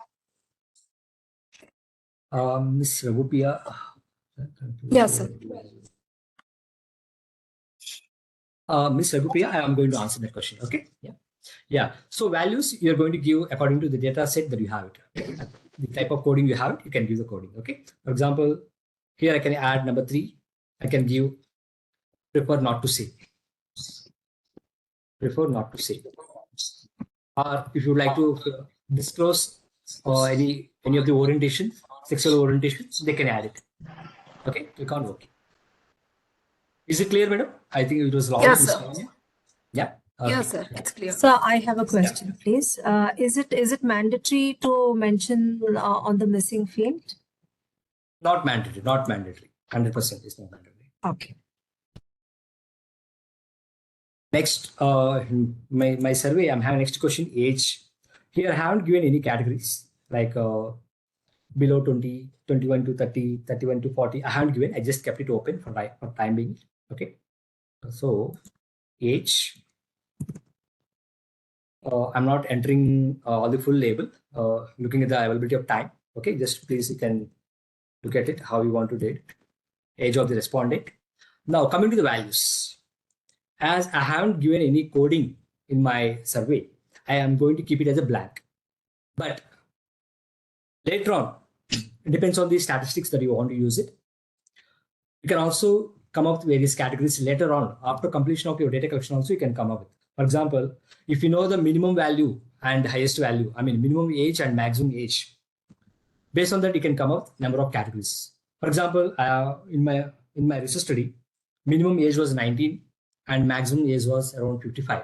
S1: Miss Ragupia.
S3: Yes, sir.
S1: Miss Ragupia, I am going to answer that question. Okay. Yeah. Yeah. So values you're going to give according to the data set that you have it. The type of coding you have it, you can give the coding. Okay. For example, here I can add number 3. I can give prefer not to say. Prefer not to say. Or if you would like to disclose any of the orientation, sexual orientation, they can add it. Okay. Click on OK. Is it clear, madam? I think it was long.
S3: Yes, sir.
S1: Yeah. Okay.
S3: Yes, sir. It's clear.
S11: So I have a question, please. Is it mandatory to mention on the missing field?
S1: Not mandatory. Not mandatory. 100% is not mandatory.
S11: Okay.
S1: Next, my survey. I'm having next question. Age. Here I haven't given any categories like below 20, 21 to 30, 31 to 40. I haven't given. I just kept it open for time being. Okay. So age. I'm not entering all the full label. Looking at the availability of time. Okay. Just please you can look at it how you want to do it. Age of the respondent. Now coming to the values. As I haven't given any coding in my survey, I am going to keep it as a blank. But later on, it depends on the statistics that you want to use it. You can also come up with various categories later on. After completion of your data collection also, you can come up with. For example, if you know the minimum value and highest value, I mean minimum age and maximum age, based on that, you can come up with number of categories. For example, in my research study, minimum age was 19 and maximum age was around 55.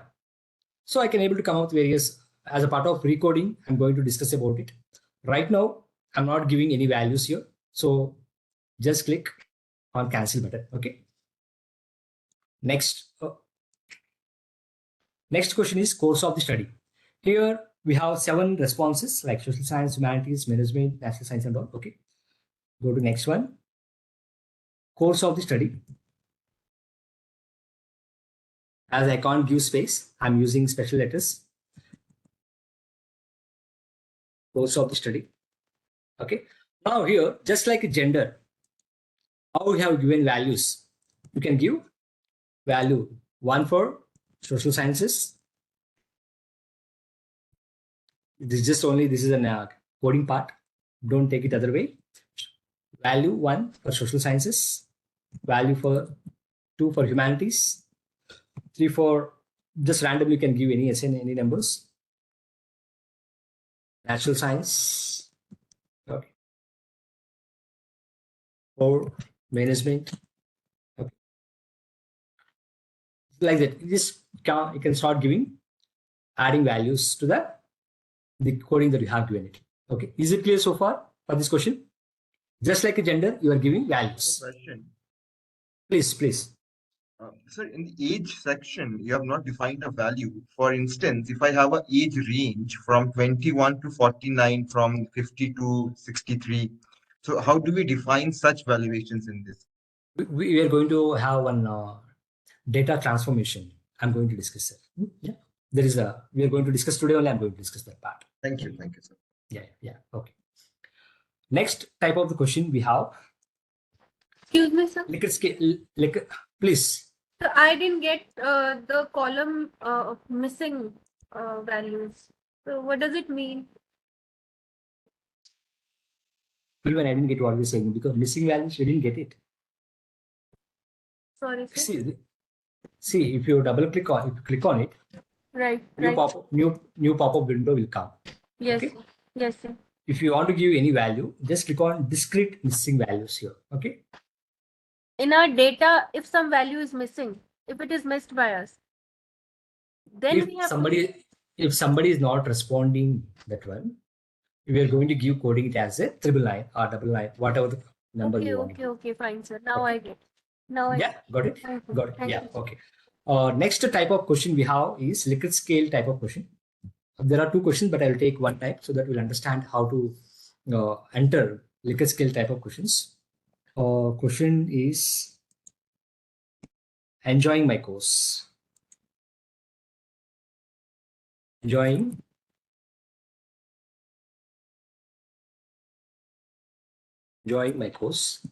S1: So I can able to come up with various, as a part of recoding, I'm going to discuss about it. Right now, I'm not giving any values here. So just click on cancel button. Okay. Next question is course of the study. Here we have 7 responses like social science, humanities, management, natural science and all. Okay. Go to next one. Course of the study. As I can't give space, I'm using special letters. Course of the study. Okay. Now here, just like gender, how we have given values, you can give value 1 for social sciences. This is a coding part. Don't take it other way. Value 1 for social sciences. Value for 2 for humanities. 3 for just randomly you can give any SN, any numbers. Natural science. Okay. For management. Okay. like that. You can start giving, adding values to the coding that you have given it. Okay, is it clear so far for this question? Just like a gender, you are giving values.
S7: Question.
S1: Please.
S7: Sir, in the age section, you have not defined a value. For instance, if I have an age range from 21 to 49, from 50 to 63, so how do we define such valuations in this?
S1: We are going to have one data transformation. I'm going to discuss that. Yeah, we are going to discuss today only. I'm going to discuss that part.
S7: Thank you, sir.
S1: Yeah. Okay. Next type of the question we have.
S8: Excuse me, sir.
S1: Please.
S8: So I didn't get the column of missing values. So what does it mean?
S1: Even I didn't get what you're saying because missing values, we didn't get it.
S8: Sorry, sir.
S1: See, if you click on it,
S8: Right.
S1: new pop-up window will come.
S8: Yes.
S1: Okay?
S8: Yes, sir.
S1: If you want to give any value, just click on discrete missing values here. Okay.
S8: In our data, if some value is missing, if it is missed by us, then we have
S1: if somebody is not responding that one, we are going to give coding it as a 999 or 999, whatever the number you want.
S8: Okay, fine, sir. Now I get. Got it.
S1: Got it.
S8: Thank
S1: Yeah.
S8: you.
S1: Okay. Next type of question we have is Likert scale type of question. There are two questions, but I will take one type so that we'll understand how to enter Likert scale type of questions. Question is enjoying my course. Enjoying my course,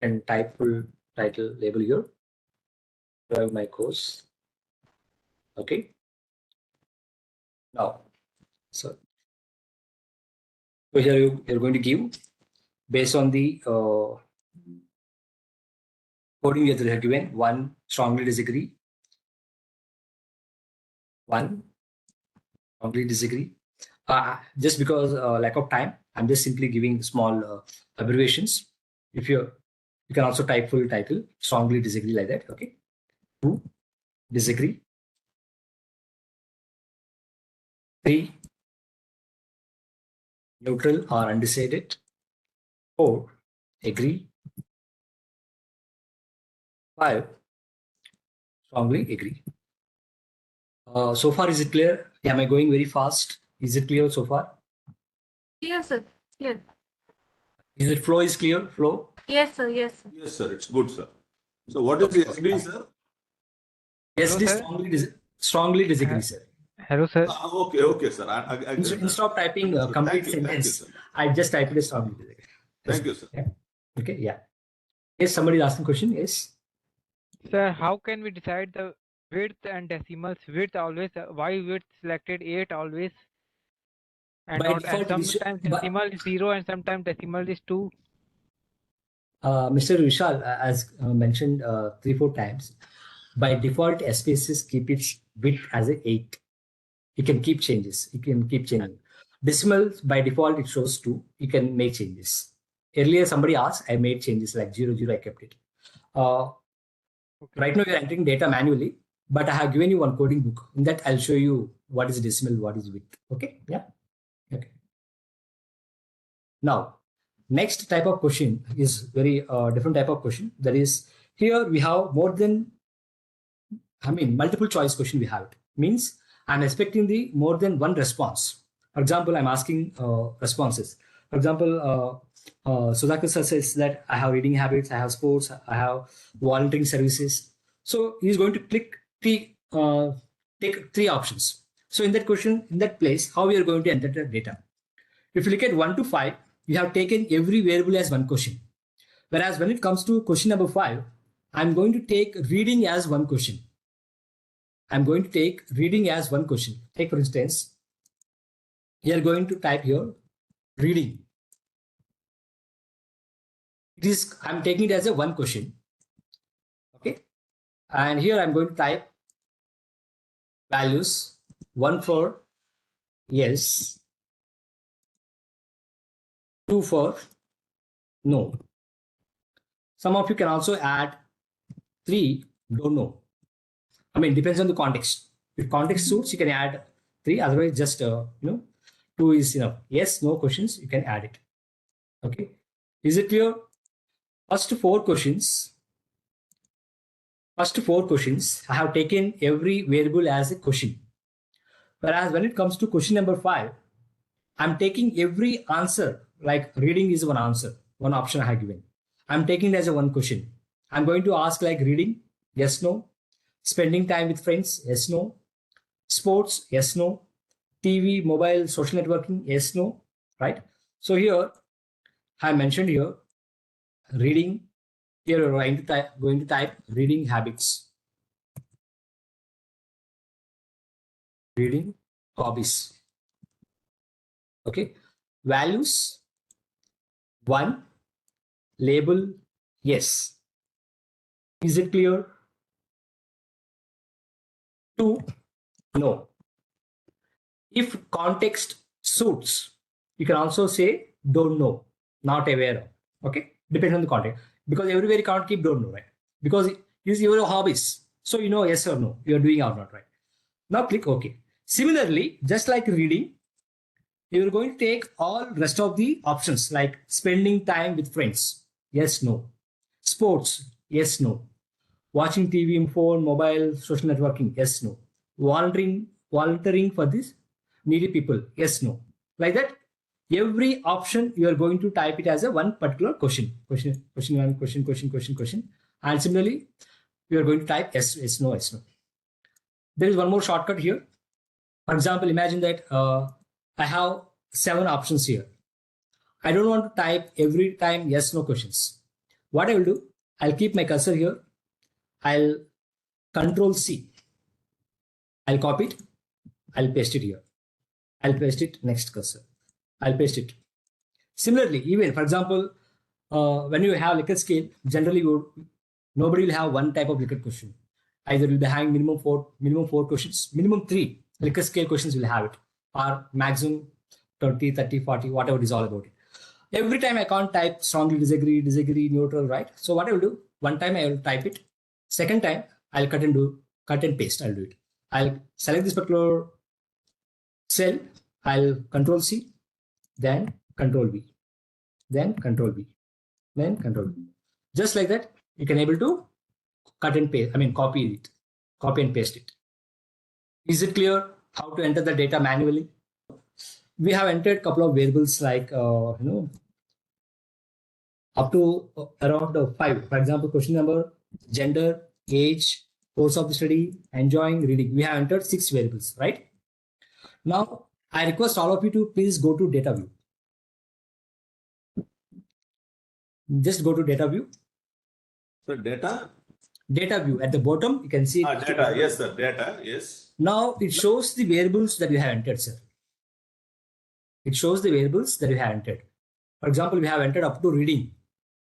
S1: and type full title label here. Enjoying my course. Okay. Now, so here you're going to give based on the coding that you have given. One, strongly disagree. Just because lack of time, I'm just simply giving small abbreviations. If you can also type full title, strongly disagree, like that. Okay. 2, disagree. 3, neutral or undecided. 4, agree. 5, strongly agree. So far, is it clear? Am I going very fast? Is it clear so far?
S8: Yes, sir. Yes.
S1: Is it flow is clear? Flow?
S8: Yes, sir. Yes, sir.
S6: Yes, sir. It's good, sir. So what is the SD, sir?
S1: SD strongly disagree, sir.
S4: Hello, sir.
S6: Okay, sir. I
S1: Instead of typing a complete sentence, I just typed it strongly disagree.
S6: Thank you, sir.
S1: Yeah. Okay, yeah. Yes, somebody is asking question. Yes.
S12: Sir, how can we decide the width and decimals? Width always, why width selected 8 always? And
S1: By
S12: not,
S1: default,
S12: and sometimes decimal is 0 and sometimes decimal is 2.
S1: Mr. Vishal, as mentioned 3-4 times, by default, SPSS keep its width as a 8. You can keep changes. You can keep changing. Decimals, by default, it shows 2. You can make changes. Earlier, somebody asked, I made changes like 0, 0, I kept it. Right now, you're entering data manually, but I have given you one coding book. In that, I'll show you what is decimal, what is width. Okay? Yeah? Okay. Now, next type of question is very different type of question. That is, here we have multiple choice question we have. It means I'm expecting the more than one response. For example, I'm asking responses. For example, Sudhakar sir says that I have reading habits, I have sports, I have volunteering services. So he's going to take 3 options. So in that question, in that place, how we are going to enter the data? If you look at 1 to 5, you have taken every variable as one question. Whereas when it comes to question number 5, I'm going to take reading as one question. I'm going to take reading as one question. Take for instance, you are going to type here reading. I'm taking it as a one question. Okay. And here I'm going to type values, 1 for yes, 2 for no. Some of you can also add 3 don't know. I mean, depends on the context. If context suits, you can add 3. Otherwise, just 2 is enough. Yes, no questions, you can add it. Okay. Is it clear? First 4 questions. I have taken every variable as a question. Whereas when it comes to question number 5, I'm taking every answer, like reading is one answer, one option I have given. I'm taking it as a one question. I'm going to ask like reading, yes, no. Spending time with friends, yes, no. Sports, yes, no. TV, mobile, social networking, yes, no. Right? So here, I mentioned here, reading. Here you're going to type reading habits. Reading hobbies. Okay. Values. 1. Label yes. Is it clear? 2. No. If context suits, you can also say don't know, not aware of. Okay. Depends on the context. Because everywhere you can't keep don't know, right? Because it's your hobbies. So you know yes or no, you're doing or not, right? Now click OK. Similarly, just like reading, you're going to take all rest of the options like spending time with friends. Yes, no. Sports. Yes, no. Watching TV, phone, mobile, social networking. Yes, no. Volunteering for this needy people. Yes, no. Like that, every option you are going to type it as a one particular question. Question. And similarly, you are going to type yes, yes, no, yes, no. There is one more shortcut here. For example, imagine that I have 7 options here. I don't want to type every time yes, no questions. What I will do, I'll keep my cursor here. I'll Control C. I'll copy it. I'll paste it here. I'll paste it next cursor. I'll paste it. Similarly, even for example, when you have Likert scale, generally nobody will have one type of Likert question. Either you'll be having minimum four questions, minimum 3 Likert scale questions will have it, or maximum 20, 30, 40, whatever it is all about it. Every time I can't type strongly disagree, neutral, right? So what I will do, one time I will type it. Second time I'll cut and paste. I'll do it. I'll select this particular cell. I'll Control C, then Control V, then Control V, then Control V. Just like that, you can able to cut and paste. I mean, copy and paste it. Is it clear how to enter the data manually? We have entered a couple of variables like up to around 5. For example, question number, gender, age, course of the study, enjoying, reading. We have entered 6 variables, right? Now, I request all of you to please go to data view. Just go to data view.
S6: So data?
S1: Data view. At the bottom, you can see.
S6: Data. Yes, sir. Data. Yes.
S1: Now, it shows the variables that you have entered, sir. It shows the variables that you have entered. For example, we have entered up to reading.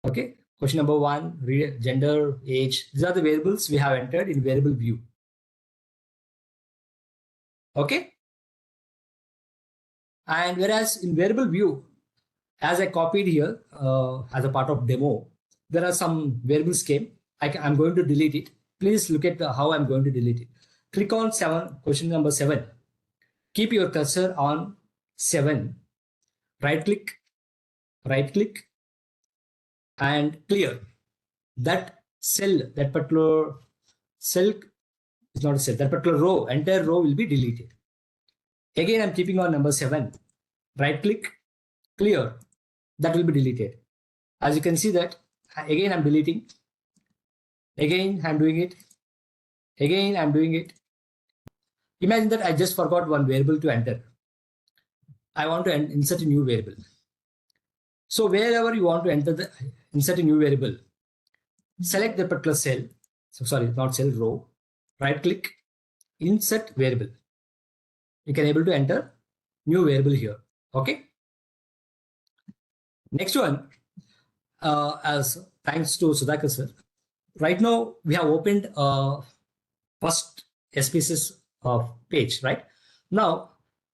S1: Okay. Question number 1, gender, age. These are the variables we have entered in variable view. Okay. And whereas in variable view, as I copied here as a part of demo, there are some variables came. I'm going to delete it. Please look at how I'm going to delete it. Click on 7, question number 7. Keep your cursor on 7. Right click, and clear. That cell, that particular cell is not a cell, that particular row, entire row will be deleted. Again, I'm keeping on number 7. Right click, clear. That will be deleted. As you can see that, again I'm deleting. Again, I'm doing it. Again, I'm doing it. Imagine that I just forgot one variable to enter. I want to insert a new variable. So wherever you want to insert a new variable, select the particular cell. So sorry, not cell, row. Right click, insert variable. You can able to enter new variable here. Okay. Next one, as thanks to Sudhakar sir. Right now we have opened first SPSS page, right? Now,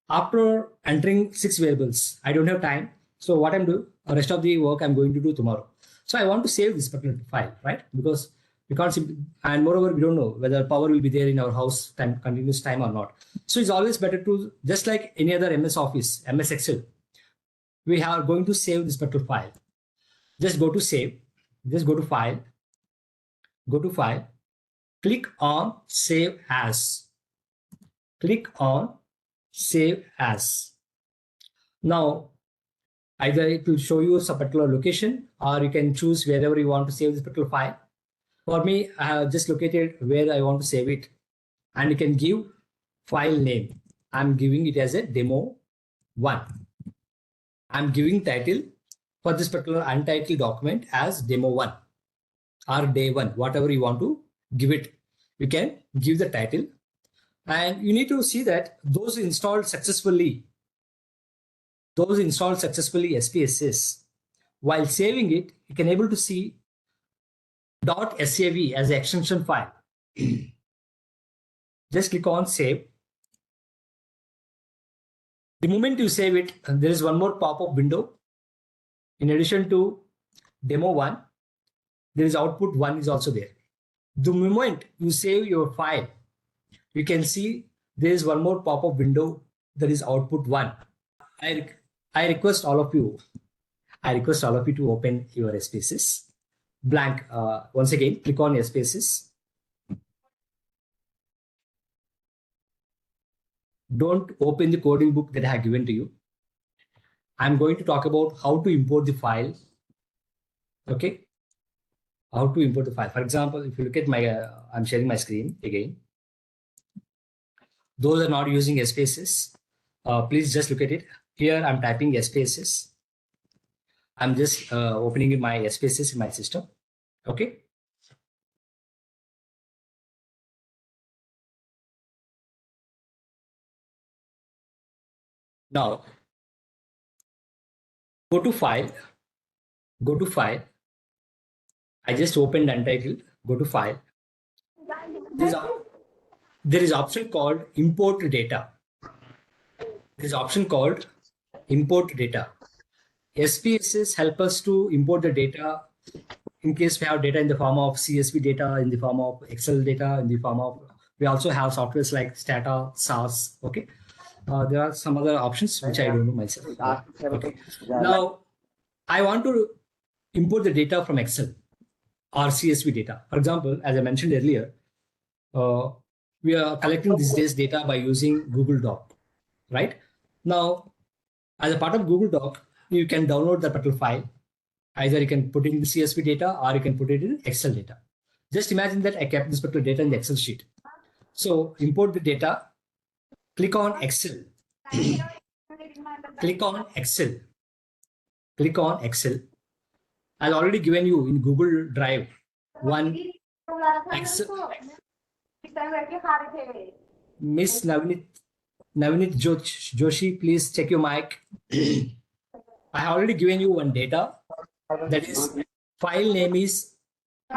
S1: after entering 6 variables, I don't have time. So what I'm doing, the rest of the work I'm going to do tomorrow. So I want to save this particular file, right? Because We can't see, and moreover, we don't know whether power will be there in our house time, continuous time or not. So it's always better to, just like any other MS Office, MS Excel, we are going to save this particular file. Just go to save, just go to file, click on save as, click on save as. Now, either it will show you a particular location, or you can choose wherever you want to save this particular file. For me, I have just located where I want to save it, and you can give file name. I'm giving it as a demo 1. I'm giving title for this particular untitled document as demo 1 or day 1, whatever you want to give it. You can give the title, and you need to see that those installed successfully SPSS. While saving it, you can able to see .sav as an extension file. Just click on save. The moment you save it, there is one more pop-up window. In addition to demo 1, there is output 1 is also there. The moment you save your file, you can see there is one more pop-up window, that is output 1. I request all of you to open your SPSS. Blank. Once again, click on SPSS. Don't open the coding book that I have given to you. I'm going to talk about how to import the file. Okay. How to import the file. For example, if you look at my, I'm sharing my screen again. Those are not using SPSS. Please just look at it. Here I'm typing SPSS. I'm just opening my SPSS in my system. Okay. Now, go to file. I just opened untitled. Go to file. There is option called import data. SPSS help us to import the data in case we have data in the form of CSV data, in the form of Excel data, in the form of, we also have softwares like Stata, SAS. Okay. There are some other options which I don't know myself. Okay. Now, I want to import the data from Excel or CSV data. For example, as I mentioned earlier, we are collecting these days data by using Google Doc, right? Now, as a part of Google Doc, you can download the particular file. Either you can put it in the CSV data or you can put it in Excel data. Just imagine that I kept this particular data in the Excel sheet. So import the data, click on Excel. Click on Excel. I've already given you in Google Drive one Excel. Miss Navneet Joshi, please check your mic. I have already given you one data. That is, file name is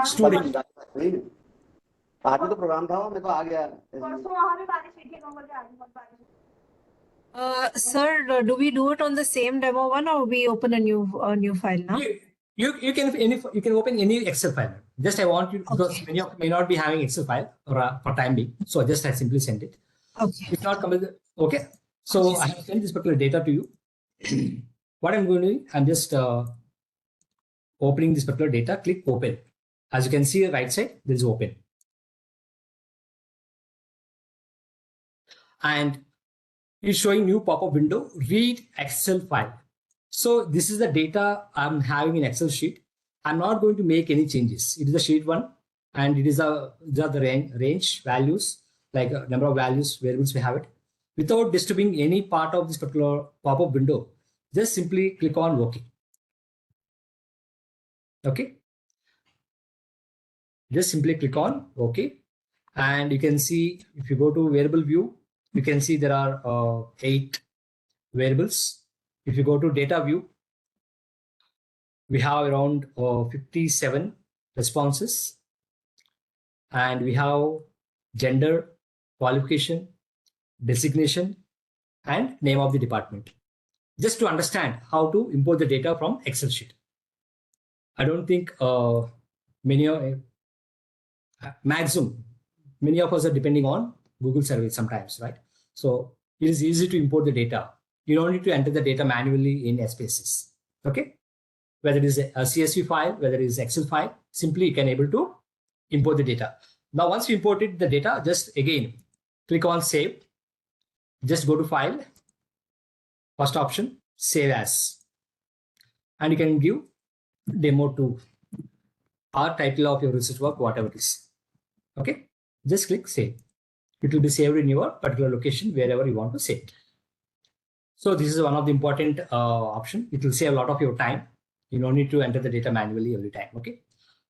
S1: student.
S11: Sir, do we do it on the same demo 1 or we open a new file now?
S1: You can open any Excel file. Just I want you, because many of you may not be having Excel file for time being. So just I simply send it.
S11: Okay.
S1: If not, okay. So I have sent this particular data to you. What I'm going to do, I'm just opening this particular data. Click open. As you can see, right side, there is open. And it's showing new pop-up window, read Excel file. So this is the data I'm having in Excel sheet. I'm not going to make any changes. It is the sheet 1, and it is the range values, like number of values, variables we have it. Without disturbing any part of this particular pop-up window, just simply click on OK. Okay. Just simply click on OK. And you can see, if you go to variable view, you can see there are 8 variables. If you go to data view, we have around 57 responses, and we have gender, qualification, designation, and name of the department. Just to understand how to import the data from Excel sheet. I don't think many of maximum, many of us are depending on Google surveys sometimes, right? So it is easy to import the data. You don't need to enter the data manually in SPSS. Okay, whether it is a CSV file, whether it is Excel file, simply you can able to import the data. Now, once you imported the data, just again click on save. Just go to file, first option, save as, and you can give demo 2 or title of your research work, whatever it is. Okay, just click save. It will be saved in your particular location wherever you want to save. So this is one of the important option. It will save a lot of your time. You don't need to enter the data manually every time. Okay.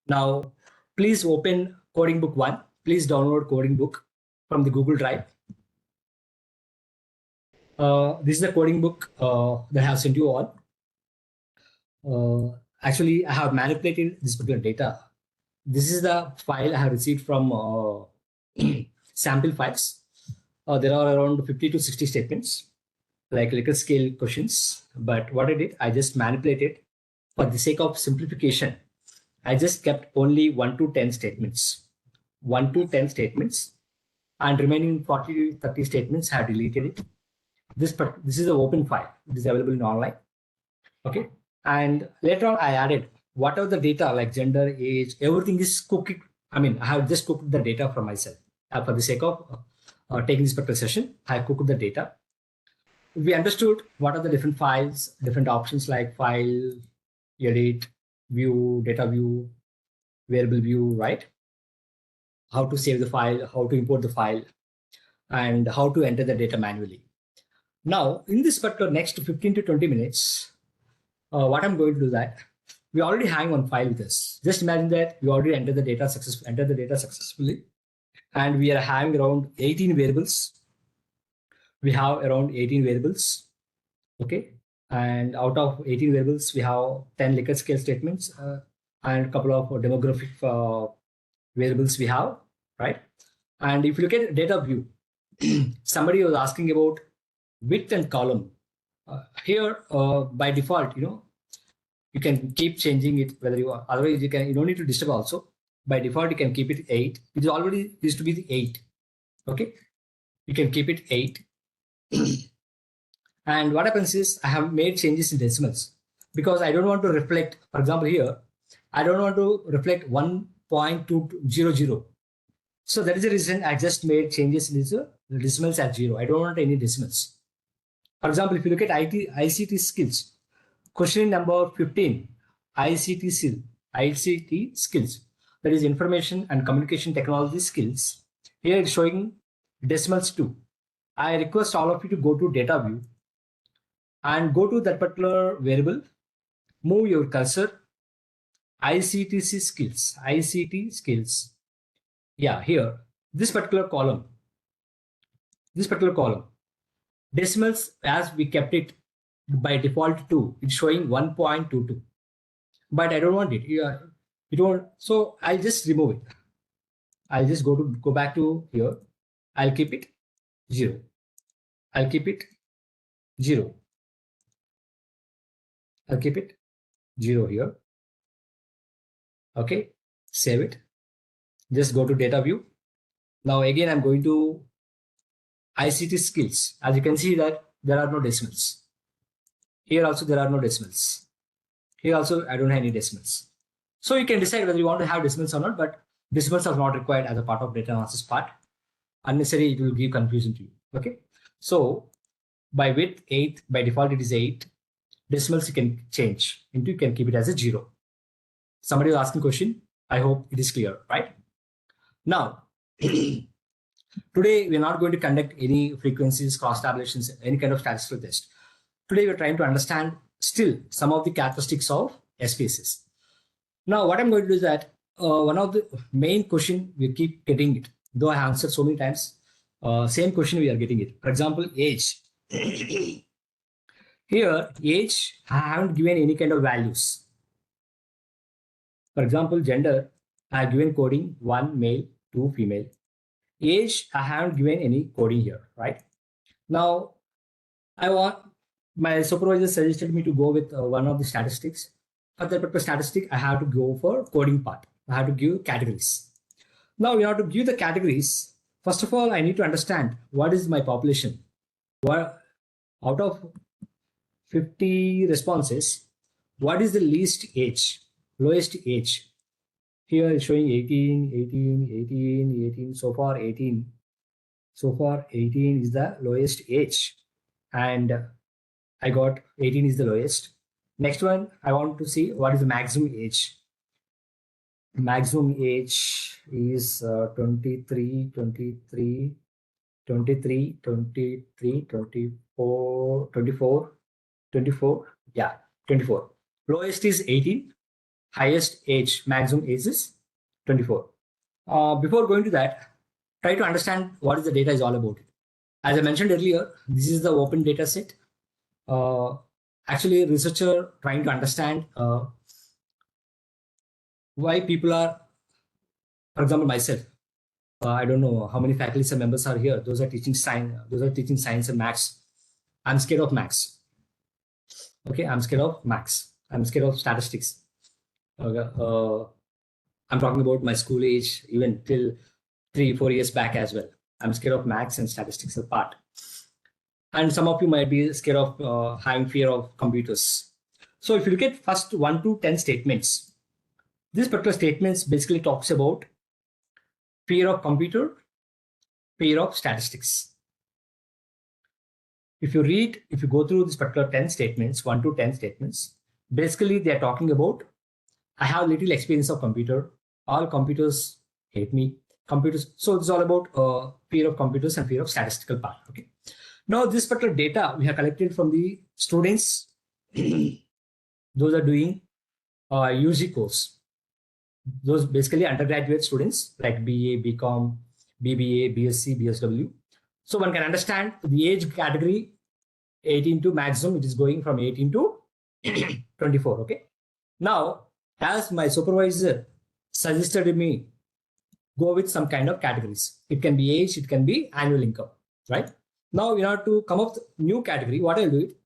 S1: Now, please open Coding Book 1. Please download Coding Book from the Google Drive. This is the coding book that I have sent you all. Actually, I have manipulated this particular data. This is the file I have received from sample files. There are around 50 to 60 statements, like Likert scale questions. But what I did, I just manipulated for the sake of simplification. I just kept only 1 to 10 statements. 1 to 10 statements, and remaining 40 to 30 statements I have deleted it. This is an open file. It is available in online. Okay. And later on, I added whatever the data like gender, age, everything is cooked. I mean, I have just cooked the data for myself. For the sake of taking this particular session, I cooked the data. We understood what are the different files, different options like file, edit, view, data view, variable view, right? How to save the file, how to import the file, and how to enter the data manually. Now, in this particular next 15 to 20 minutes, what I'm going to do that, we already hang one file with us. Just imagine that we already entered the data successfully, and we are having around 18 variables. We have around 18 variables, okay? And out of 18 variables, we have 10 Likert scale statements and a couple of demographic variables we have, right? And if you look at data view, somebody was asking about width and column. Here, by default, you can keep changing it whether you want. Otherwise, you don't need to disturb also. By default, you can keep it 8. It is already used to be the 8. Okay, you can keep it 8. And what happens is I have made changes in decimals because I don't want to reflect. For example, here I don't want to reflect 1.200. So that is the reason I just made changes in the decimals at 0. I don't want any decimals. For example, if you look at ICT skills, question number 15, ICT skills, that is information and communication technology skills. Here it's showing decimals too. I request all of you to go to data view and go to that particular variable, move your cursor, ICT skills. Yeah, here, this particular column, decimals, as we kept it by default 2, it's showing 1.22, but I don't want it. You don't. So I'll just remove it. I'll just go back to here. I'll keep it 0. I'll keep it 0. I'll keep it 0 here. Okay, save it. Just go to data view. Now again, I'm going to ICT skills. As you can see that there are no decimals. Here also there are no decimals. Here also I don't have any decimals. So you can decide whether you want to have decimals or not, but decimals are not required as a part of data analysis part. Unnecessary, it will give confusion to you. Okay. So by width 8, by default it is 8. Decimals you can change into, you can keep it as a 0. Somebody was asking question. I hope it is clear, right? Now, today we're not going to conduct any frequencies, cross tabulations, any kind of statistical test. Today we're trying to understand still some of the characteristics of SPSS. Now, what I'm going to do is that one of the main question we keep getting it, though I answered so many times, same question we are getting it. For example, age. Here, age, I haven't given any kind of values. For example, gender, I have given coding 1 male, 2 female. Age, I haven't given any coding here, right? Now, my supervisor suggested me to go with one of the statistics. For that particular statistic, I have to go for coding part. I have to give categories. Now we have to give the categories. First of all, I need to understand what is my population. What out of 50 responses, what is the least age, lowest age? Here it's showing 18, 18, 18, 18. So far 18. So far 18 is the lowest age. And I got 18 is the lowest. Next one, I want to see what is the maximum age. Maximum age is 23, 23, 23, 23, 24, 24, 24. Yeah, 24. Lowest is 18. Highest age, maximum age is 24. Before going to that, try to understand what is the data is all about. As I mentioned earlier, this is the open data set. Actually, a researcher trying to understand why people are, for example, myself. I don't know how many faculty members are here. Those are teaching science. Those are teaching science and maths. I'm scared of maths. Okay, I'm scared of maths. I'm scared of statistics. I'm talking about my school age, even till 3-4 years back as well. I'm scared of maths and statistics apart. And some of you might be scared of having fear of computers. So if you look at first 1 to 10 statements, this particular statements basically talks about fear of computer, fear of statistics. If you go through this particular 10 statements, 1 to 10 statements, basically they're talking about, I have little experience of computer, all computers hate me, computers. So it's all about fear of computers and fear of statistical part. Okay. Now this particular data we have collected from the students, those are doing UG course. Those basically undergraduate students like BA, BCom, BBA, BSc, BSW. So one can understand the age category 18 to maximum, it is going from 18 to 24. Okay. Now, as my supervisor suggested me, go with some kind of categories. It can be age, it can be annual income, right? Now we have to come up with new category. What I'll do it.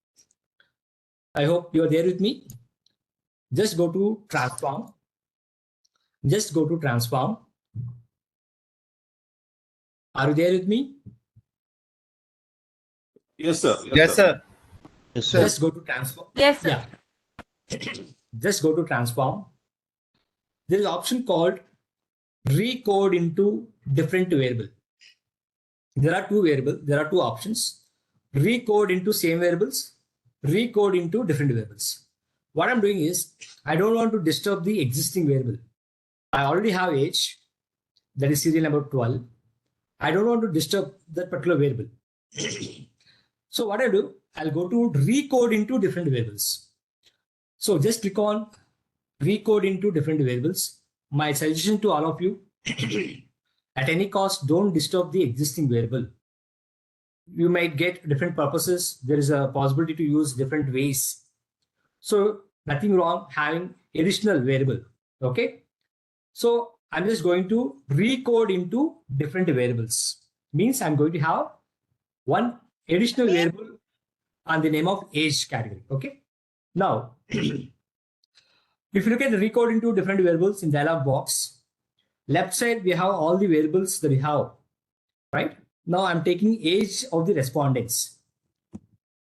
S1: I hope you are there with me. Just go to transform. Just go to transform. Are you there with me?
S6: Yes, sir.
S7: Yes, sir.
S4: Yes, sir.
S1: Just go to transform.
S8: Yes, sir.
S1: Yeah. Just go to transform. There is an option called recode into different variable. There are two variables. There are two options. Recode into same variables. Recode into different variables. What I'm doing is I don't want to disturb the existing variable. I already have age, that is serial number 12. I don't want to disturb that particular variable. So what I do, I'll go to recode into different variables. So just click on recode into different variables. My suggestion to all of you, at any cost, don't disturb the existing variable. You might get different purposes. There is a possibility to use different ways. So nothing wrong having additional variable. Okay. So I'm just going to recode into different variables. Means I'm going to have one additional variable on the name of age category. Okay. Now, if you look at the recode into different variables in dialog box, left side we have all the variables that we have, right? Now I'm taking age of the respondents.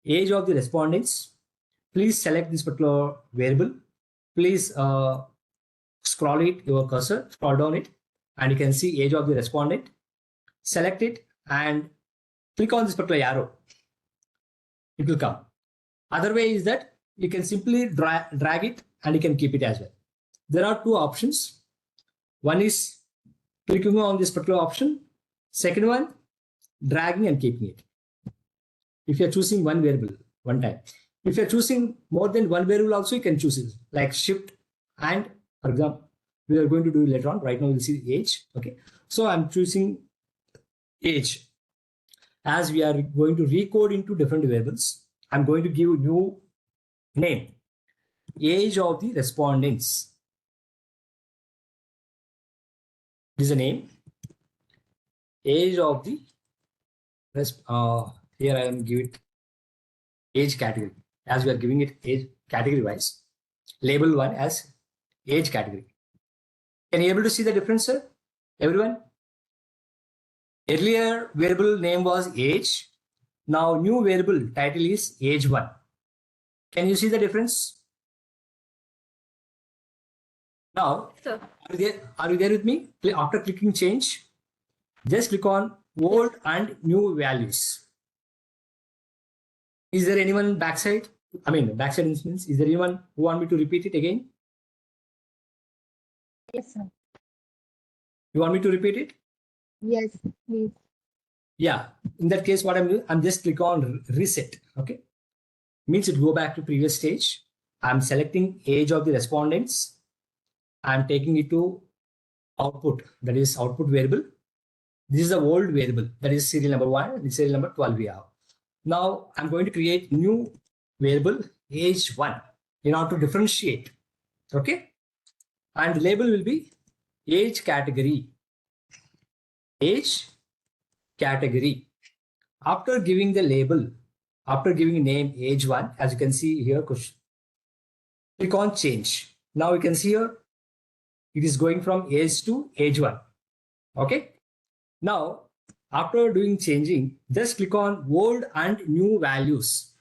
S1: Age of the respondents. Please select this particular variable. Please scroll it, your cursor, scroll down it, and you can see age of the respondent. Select it and click on this particular arrow. It will come. Other way is that you can simply drag it and you can keep it as well. There are two options. One is clicking on this particular option. Second one, dragging and keeping it. If you're choosing one variable one time. If you're choosing more than one variable also, you can choose it like shift and, for example, we are going to do it later on. Right now we'll see age. Okay. So I'm choosing age. As we are going to recode into different variables, I'm going to give new name. Age of the respondents. This is a name. Age of the here I am giving it age category. As we are giving it age category wise. Label one as age category. Can you able to see the difference, sir? Everyone? Earlier variable name was age. Now new variable title is age1. Can you see the difference? Now,
S8: Sir.
S1: are you there with me? After clicking change, just click on old and new values. Is there anyone backside? Backside instance. Is there anyone who want me to repeat it again?
S3: Yes, sir.
S1: You want me to repeat it?
S3: Yes, please.
S1: Yeah. In that case, what I'm doing, I'm just click on reset. Okay. Means it go back to previous stage. I'm selecting age of the respondents. I'm taking it to output, that is output variable. This is the old variable, that is serial number 1, this is serial number 12 we have. Now I'm going to create new variable age1 in order to differentiate. Okay. And the label will be age category. Age category. After giving the label, after giving name age1, as you can see here, click on change. Now you can see here, it is going from age to age1. Okay. Now, after doing changing, just click on old and new values.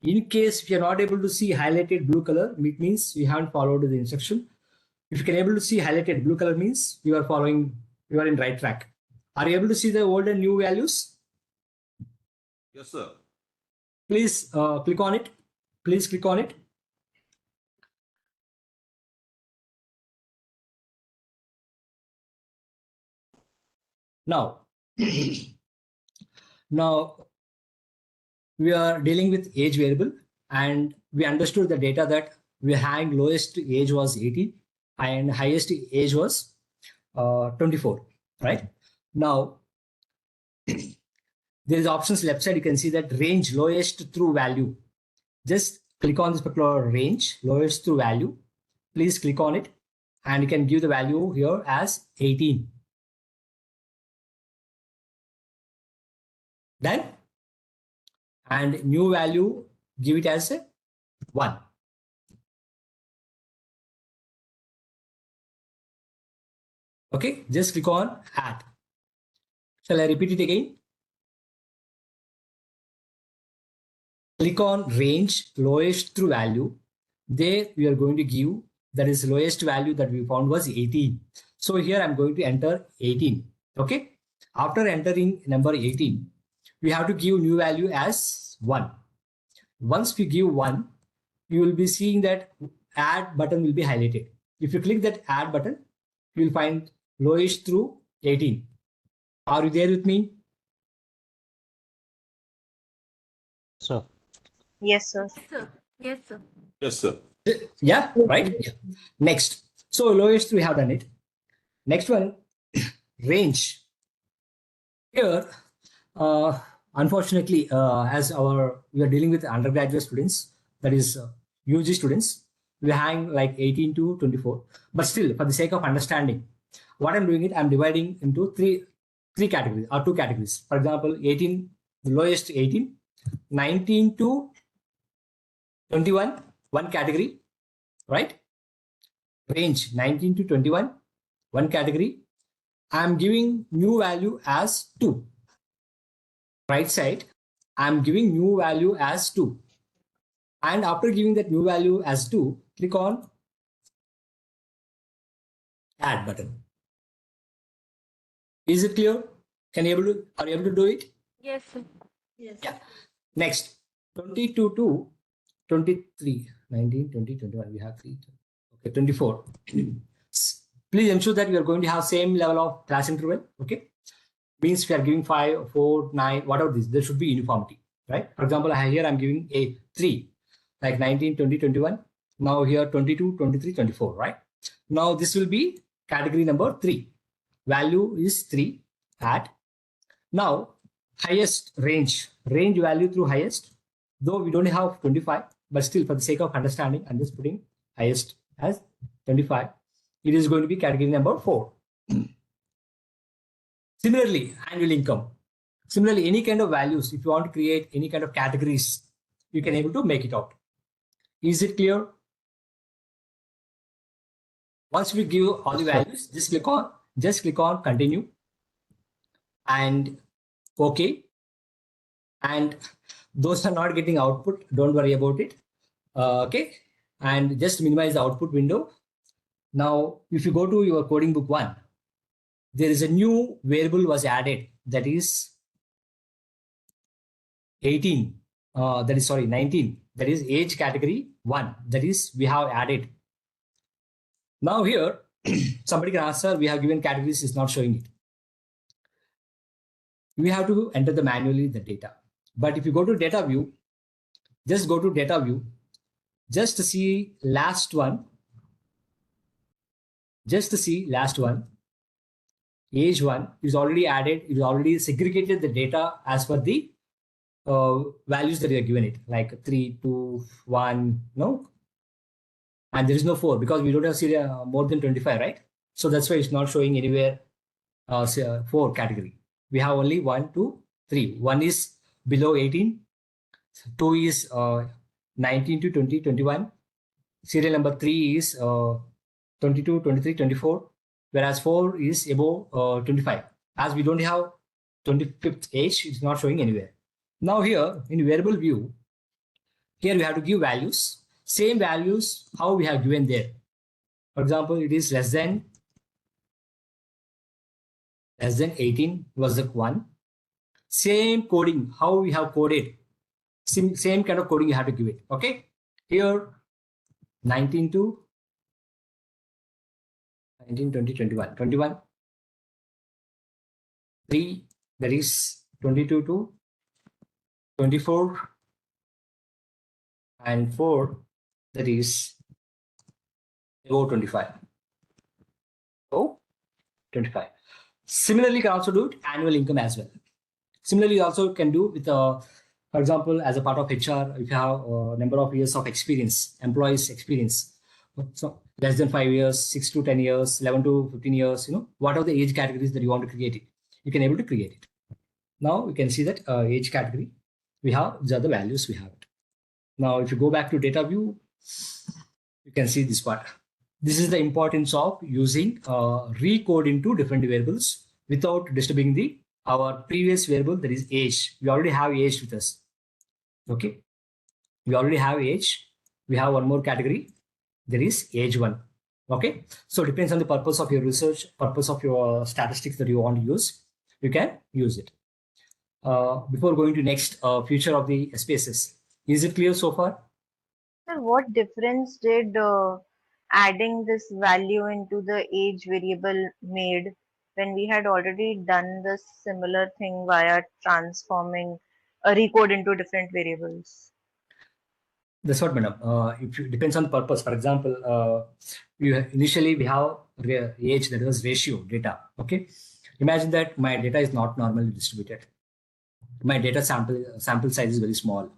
S1: In case if you're not able to see highlighted blue color, it means you haven't followed the instruction. If you can able to see highlighted blue color means you are in right track. Are you able to see the old and new values?
S6: Yes, sir.
S1: Please click on it. Please click on it. Now, now we are dealing with age variable, and we understood the data that we had lowest age was 80 and highest age was 24, right? Now, there is options left side. You can see that range lowest through value. Just click on this particular range lowest through value. Please click on it, and you can give the value here as 18. Done. And new value, give it as a 1. Okay, just click on add. Shall I repeat it again? Click on range lowest through value. There we are going to give, that is lowest value that we found was 18. So here I'm going to enter 18. Okay. After entering number 18, we have to give new value as 1. Once we give 1, you will be seeing that add button will be highlighted. If you click that add button, you will find lowest through 18. Are you there with me?
S4: Sir.
S9: Yes, sir.
S8: Yes, sir.
S6: Yes, sir.
S1: Yeah, right. Yeah. Next. So lowest we have done it. Next one, range. Here, unfortunately, as we are dealing with undergraduate students, that is UG students, we hang like 18 to 24. But still, for the sake of understanding, what I'm doing it, I'm dividing into three categories or 2 categories. For example, 18, the lowest 18, 19 to 21, 1 category, right? Range 19 to 21, 1 category. I'm giving new value as 2. Right side, I'm giving new value as 2. And after giving that new value as 2, click on add button. Is it clear? Are you able to do it?
S8: Yes, sir.
S9: Yes.
S1: Yeah. Next, 22 to 23, 19, 20, 21. We have 3. Okay, 24. Please ensure that we are going to have same level of class interval. Okay. Means we are giving 5, 4, 9, whatever this, there should be uniformity, right? For example, here I'm giving a 3, like 19, 20, 21. Now here 22, 23, 24, right? Now this will be category number 3. Value is 3 at. Now highest range value through highest, though we don't have 25, but still for the sake of understanding, I'm just putting highest as 25. It is going to be category number 4. Similarly, annual income. Similarly, any kind of values, if you want to create any kind of categories, you can able to make it out. Is it clear? Once we give all the values, just click on just click on continue and OK. And those are not getting output, don't worry about it. Okay, and just minimize the output window. Now, if you go to your coding book 1, there is a new variable was added, that is 18. That is, sorry, 19. That is age category 1. That is, we have added. Now here, somebody can answer, we have given categories, is not showing it. We have to enter the manually the data. But if you go to data view, just go to data view, just to see last one, age 1 is already added, it is already segregated the data as per the values that you are given it, like 3, 2, 1, no? And there is no 4 because we don't have serial more than 25, right? So that's why it's not showing anywhere 4 category. We have only 1, 2, 3. 1 is below 18, 2 is 19 to 20, 21. Serial number 3 is 22, 23, 24, whereas 4 is above 25. As we don't have 25th age, it's not showing anywhere. Now here in variable view, here we have to give values, same values how we have given there. For example, it is less than 18 was the 1. Same coding, how we have coded, same kind of coding you have to give it. Okay, here 19 to 19, 20, 21, 21, 3, that is 22 to 24, and 4, that is above 25. Oh, 25. Similarly, you can also do it annual income as well. Similarly, you also can do with, for example, as a part of HR, if you have a number of years of experience, employees experience, so less than 5 years, 6 to 10 years, 11 to 15 years, you know, what are the age categories that you want to create it, you can able to create it. Now you can see that age category, we have, these are the values we have it. Now, if you go back to data view, you can see this part. This is the importance of using recode into different variables without disturbing our previous variable, that is age. We already have age with us. Okay, we already have age. We have one more category, there is age 1. Okay, so it depends on the purpose of your research, purpose of your statistics that you want to use, you can use it. Before going to next future of the SPSS, is it clear so far?
S13: Sir, what difference did adding this value into the age variable made when we had already done the similar thing via transforming a recode into different variables?
S1: That's what, madam. If it depends on the purpose. For example, initially we have age, that was ratio data. Okay, imagine that my data is not normally distributed. My data sample size is very small.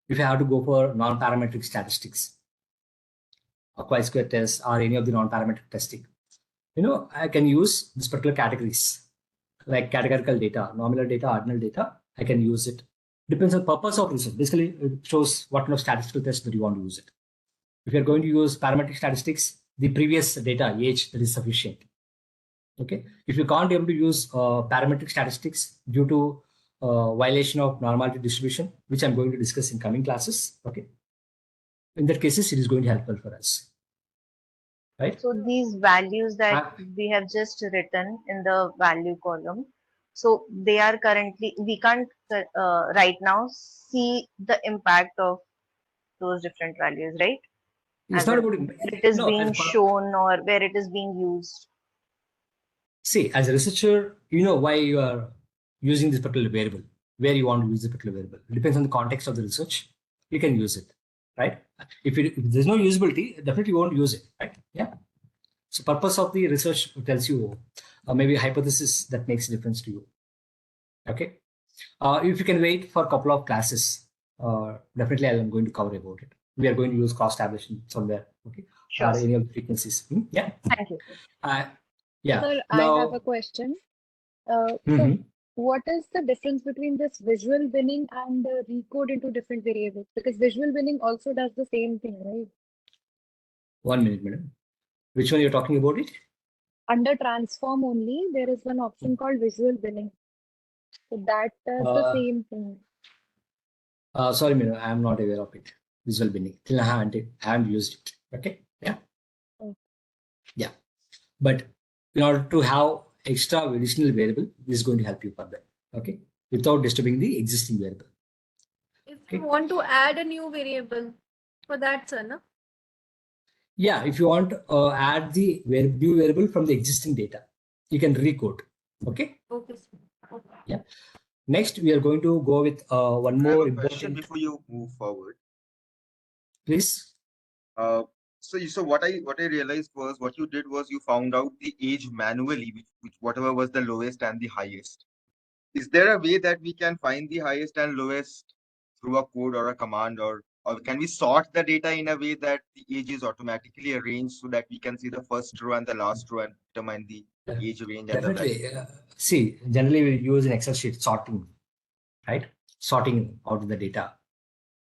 S1: If I have to go for non-parametric statistics, a chi-square test, or any of the non-parametric testing, you know, I can use this particular categories like categorical data, nominal data, ordinal data. I can use it. Depends on purpose of research. Basically, it shows what kind of statistical test that you want to use it. If you're going to use parametric statistics, the previous data age, that is sufficient. Okay. If you can't able to use parametric statistics due to violation of normality distribution, which I'm going to discuss in coming classes. Okay. In that cases, it is going to help for us. Right.
S13: So these values that we have just written in the value column, so they are currently, we can't right now see the impact of those different values, right?
S1: It's not about
S13: it is being shown or where it is being used.
S1: See, as a researcher, you know why you are using this particular variable, where you want to use the particular variable. It depends on the context of the research. You can use it, right? If there's no usability, definitely you won't use it, right? Yeah. So purpose of the research tells you maybe a hypothesis that makes a difference to you. Okay. If you can wait for a couple of classes, definitely I'm going to cover about it. We are going to use cross tabulation somewhere. Okay.
S13: Sure.
S1: Or any of the frequencies. Yeah.
S13: Thank you.
S1: Yeah.
S14: Sir,
S1: now,
S14: I have a question. So what is the difference between this visual binning and the recode into different variables? Because visual binning also does the same thing, right?
S1: 1 minute, madam. Which one you're talking about it?
S14: under transform only, there is one option called visual binning. So that does the same thing.
S1: Sorry, Minu, I'm not aware of it. Visual binning. Till I haven't used it. Okay. Yeah.
S14: Okay.
S1: Yeah. But in order to have extra additional variable, this is going to help you further. Okay. Without disturbing the existing variable.
S8: If you want to add a new variable for that, sir, no?
S1: Yeah. If you want to add the new variable from the existing data, you can recode. Okay.
S8: Okay. Okay.
S1: Yeah. Next, we are going to go with one more
S7: Question
S1: important.
S7: before you move forward.
S1: Please.
S7: So what I realized was what you did was you found out the age manually, which whatever was the lowest and the highest. Is there a way that we can find the highest and lowest through a code or a command, or can we sort the data in a way that the age is automatically arranged so that we can see the first row and the last row and determine the age range and the value?
S1: Definitely. See, generally we use an Excel sheet sorting, right? Sorting out of the data,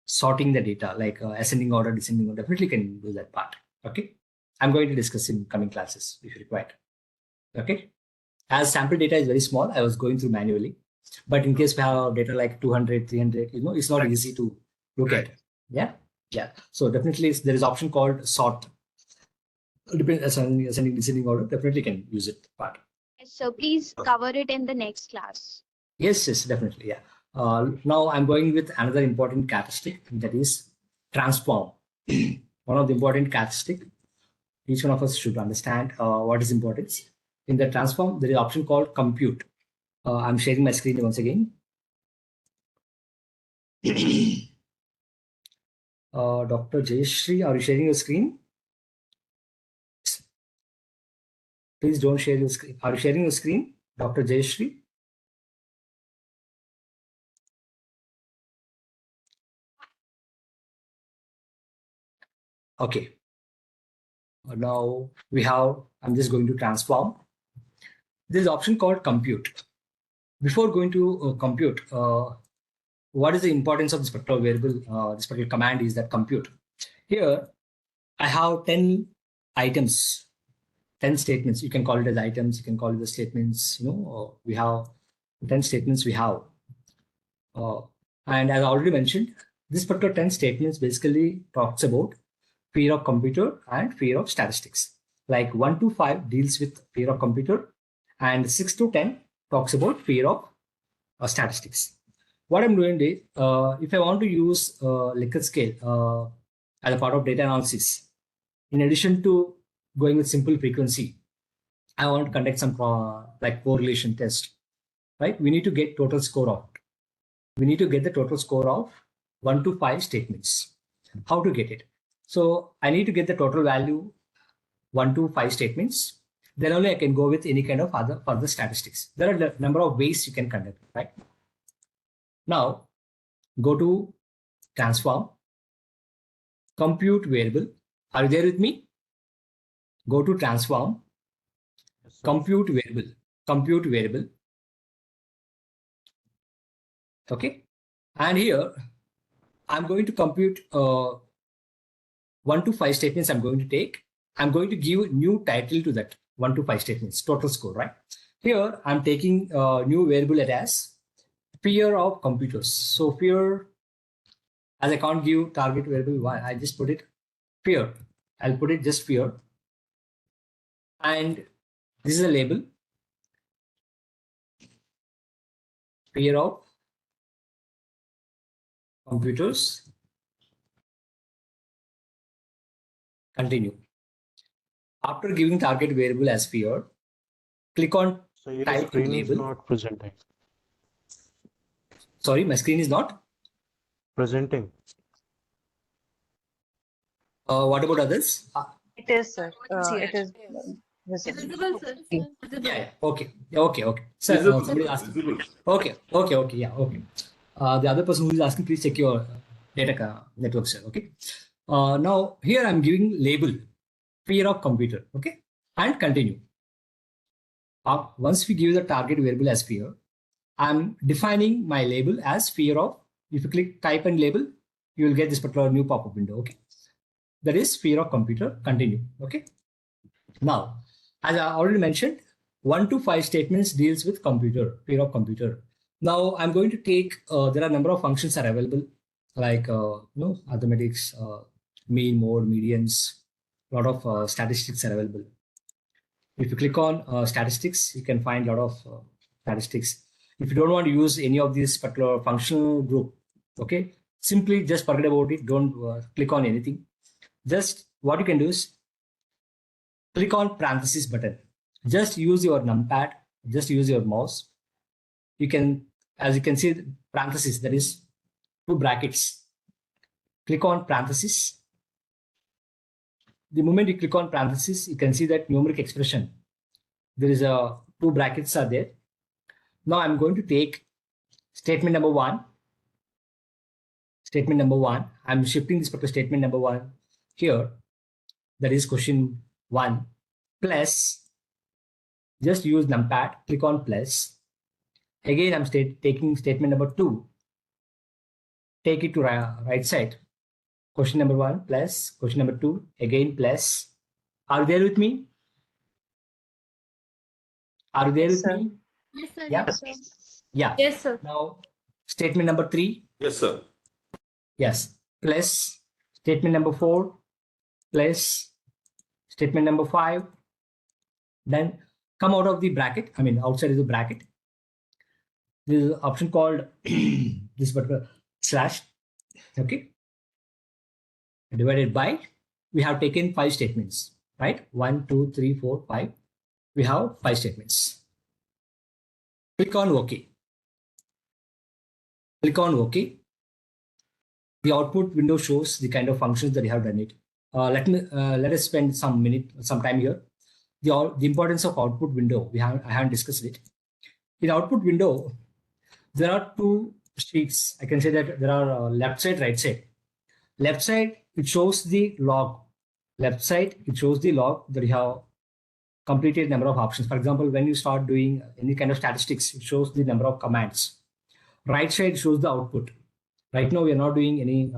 S1: sorting the data like ascending order, descending order. Definitely can do that part. Okay. I'm going to discuss in coming classes if required. Okay. As sample data is very small, I was going through manually. But in case we have data like 200, 300, it's not easy to look at. Yeah. Yeah. So definitely there is option called sort. Ascending, descending order. Definitely can use it part.
S15: So please cover it in the next class.
S1: Yes, definitely. Yeah. Now I'm going with another important characteristic, that is transform. One of the important characteristic, each one of us should understand what is importance. In the transform, there is an option called compute. I'm sharing my screen once again. Dr. Jayashree, are you sharing your screen? Please don't share your screen. Are you sharing your screen, Dr. Jayashree? Okay. Now I'm just going to transform. There is an option called compute. Before going to compute, what is the importance of this particular variable, this particular command is that compute. Here, I have 10 items, 10 statements. You can call it as items, you can call it the statements, we have 10 statements we have. And as I already mentioned, this particular 10 statements basically talks about fear of computer and fear of statistics. Like 1 to 5 deals with fear of computer, and 6 to 10 talks about fear of statistics. What I'm doing is, if I want to use Likert scale as a part of data analysis, in addition to going with simple frequency, I want to conduct some like correlation test, right? We need to get total score of. We need to get the total score of 1 to 5 statements. How to get it? So I need to get the total value 1 to 5 statements. Then only I can go with any kind of further statistics. There are a number of ways you can conduct, right? Now go to transform, compute variable. Are you there with me? Go to transform, compute variable. Okay. And here I'm going to compute 1 to 5 statements I'm going to take. I'm going to give new title to that 1 to 5 statements, total score, right? Here I'm taking a new variable as fear of computers. So fear, as I can't give target variable 1, I just put it fear. I'll put it just fear. And this is a label, fear of computers. Continue. After giving target variable as fear, click on
S4: So your
S1: type
S4: screen
S1: label.
S4: is not presenting.
S1: Sorry, my screen is not
S4: Presenting.
S1: What about others?
S13: It is, sir.
S3: see
S13: It
S3: it.
S13: is visible.
S8: Visible, sir. Visible.
S1: Yeah. Okay. Sir,
S6: Visible,
S1: somebody asked.
S6: visible.
S1: Okay. Yeah. Okay. The other person who is asking, please check your data network, sir. Okay. Now here I'm giving label fear of computer. Okay, and continue. Once we give the target variable as fear, I'm defining my label as fear of. If you click type and label, you will get this particular new pop-up window. Okay, that is fear of computer. Continue. Okay. Now As I already mentioned, 1 to 5 statements deals with computer, pair of computer. Now I'm going to take, there are a number of functions are available, like, arithmetics, mean, mode, medians, a lot of statistics are available. If you click on statistics, you can find a lot of statistics. If you don't want to use any of these particular functional group, okay, simply just forget about it. Don't click on anything. Just what you can do is click on parenthesis button. Just use your numpad, just use your mouse. You can, as you can see, parenthesis, that is 2 brackets. Click on parenthesis. The moment you click on parenthesis, you can see that numeric expression. There is a 2 brackets are there. Now I'm going to take statement number 1. Statement number 1. I'm shifting this particular statement number 1 here. That is question 1 plus. Just use numpad. Click on plus. Again, I'm taking statement number 2. Take it to right side. Question number 1 plus question number 2. Again plus. Are you there with me? Are you there with me?
S8: Yes, sir.
S1: Yeah.
S8: Yes, sir.
S1: Yeah.
S8: Yes, sir.
S1: Now, statement number 3.
S6: Yes, sir.
S1: Yes. Plus statement number 4. Plus statement number 5. Then come out of the bracket. I mean, outside of the bracket. There is an option called this particular slash. Okay. Divided by, we have taken 5 statements, right? 1, 2, 3, 4, 5. We have 5 statements. Click on OK. Click on OK. The output window shows the kind of functions that you have done it. Let us spend some time here. The importance of output window, I haven't discussed it. In output window, there are 2 sheets. I can say that there are left side, right side. Left side, it shows the log. Left side, it shows the log that you have completed number of options. For example, when you start doing any kind of statistics, it shows the number of commands. Right side shows the output. Right now, we are not doing any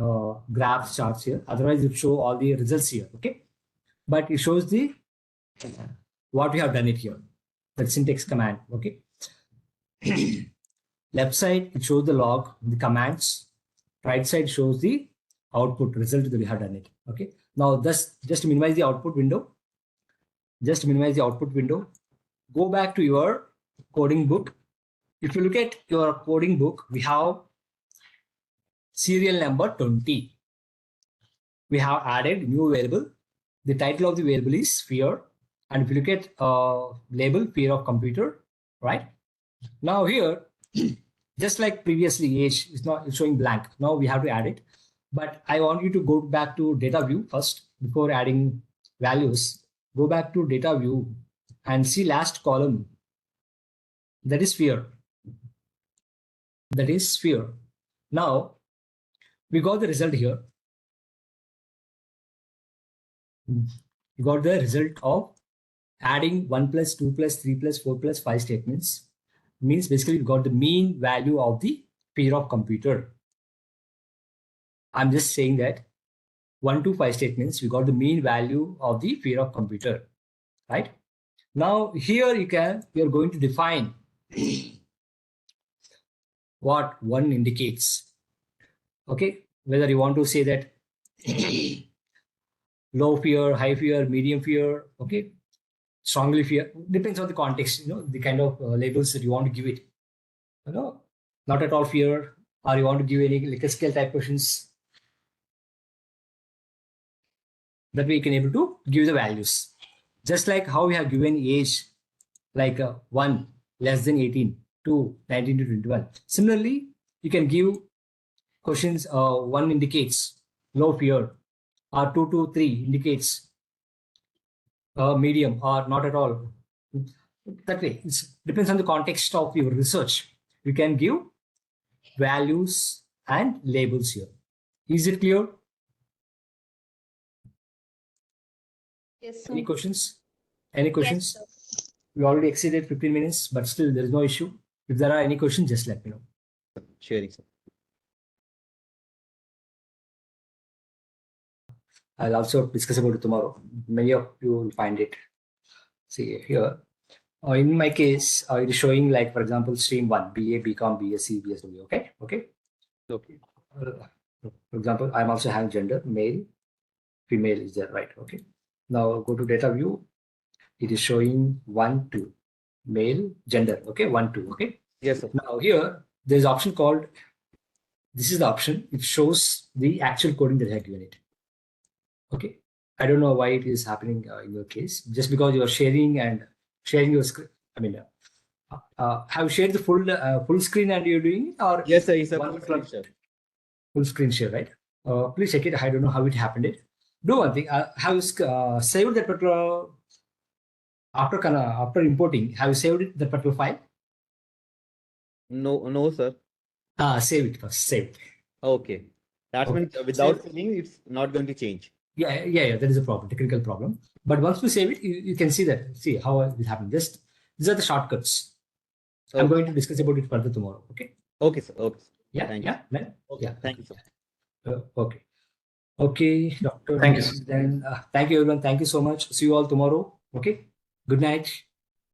S1: graphs, charts here. Otherwise, it show all the results here. Okay, but it shows the what we have done it here. That syntax command. Okay. Left side, it shows the log, the commands. Right side shows the output result that we have done it. Okay. Now, just to minimize the output window. Just to minimize the output window. Go back to your coding book. If you look at your coding book, we have serial number 20. We have added new variable. The title of the variable is sphere. And if you look at label, pair of computer, right? Now here, just like previously, age is not showing blank. Now we have to add it. But I want you to go back to data view first before adding values. Go back to data view and see last column. That is sphere. That is sphere. Now we got the result here. We got the result of adding 1 plus 2 plus 3 plus 4 plus 5 statements. Means basically we got the mean value of the pair of computer. I'm just saying that 1 to 5 statements, we got the mean value of the pair of computer, right? Now here you are going to define what 1 indicates. Okay, whether you want to say that low fear, high fear, medium fear, okay, strongly fear, depends on the context, the kind of labels that you want to give it. Not at all fear, or you want to give any Likert scale type questions. That way you can able to give the values. Just like how we have given age, like 1 less than 18, 2 19 to 21. Similarly, you can give questions. 1 indicates low fear, or 2 to 3 indicates medium or not at all. That way, it depends on the context of your research. You can give values and labels here. Is it clear?
S14: Yes, sir.
S1: Any questions? Any questions?
S15: Yes,
S1: We already exceeded 15 minutes, but still there is no issue. If there are any questions, just let me know.
S2: Sharing, sir.
S1: I'll also discuss about it tomorrow. Many of you will find it See here. In my case, it is showing like, for example, stream 1, BA, BCom, BSc, BSW. Okay. Okay.
S2: Okay.
S1: For example, I'm also having gender, male, female is there, right? Okay. Now go to data view. It is showing 1, 2, male, gender. Okay. 1, 2. Okay.
S2: Yes, sir.
S1: Now here, there's option called, this is the option. It shows the actual coding that I have given it. Okay. I don't know why it is happening in your case, just because you are sharing your screen. I mean, have you shared the full screen and you're doing it, or
S2: Yes, sir. It's a
S1: one
S2: full screen share.
S1: full screen share, right? Please check it. I don't know how it happened. Do one thing. Have you saved that particular after importing? Have you saved it, that particular file?
S2: No, sir.
S1: Save it first. Save it.
S2: Okay. That
S1: Okay.
S2: means without saving, it's not going to change.
S1: Yeah. That is a problem, technical problem. But once you save it, you can see that. See how it happened. Just these are the shortcuts. I'm
S2: Okay.
S1: going to discuss about it further tomorrow. Okay.
S2: Okay, sir. Okay.
S1: Yeah.
S2: Thank
S1: Yeah.
S2: you.
S1: Then,
S2: Okay.
S1: yeah.
S2: Thank you, sir.
S1: Okay. Okay, Doctor.
S2: Thank you, sir.
S1: Then thank you everyone. Thank you so much. See you all tomorrow. Okay. Good night.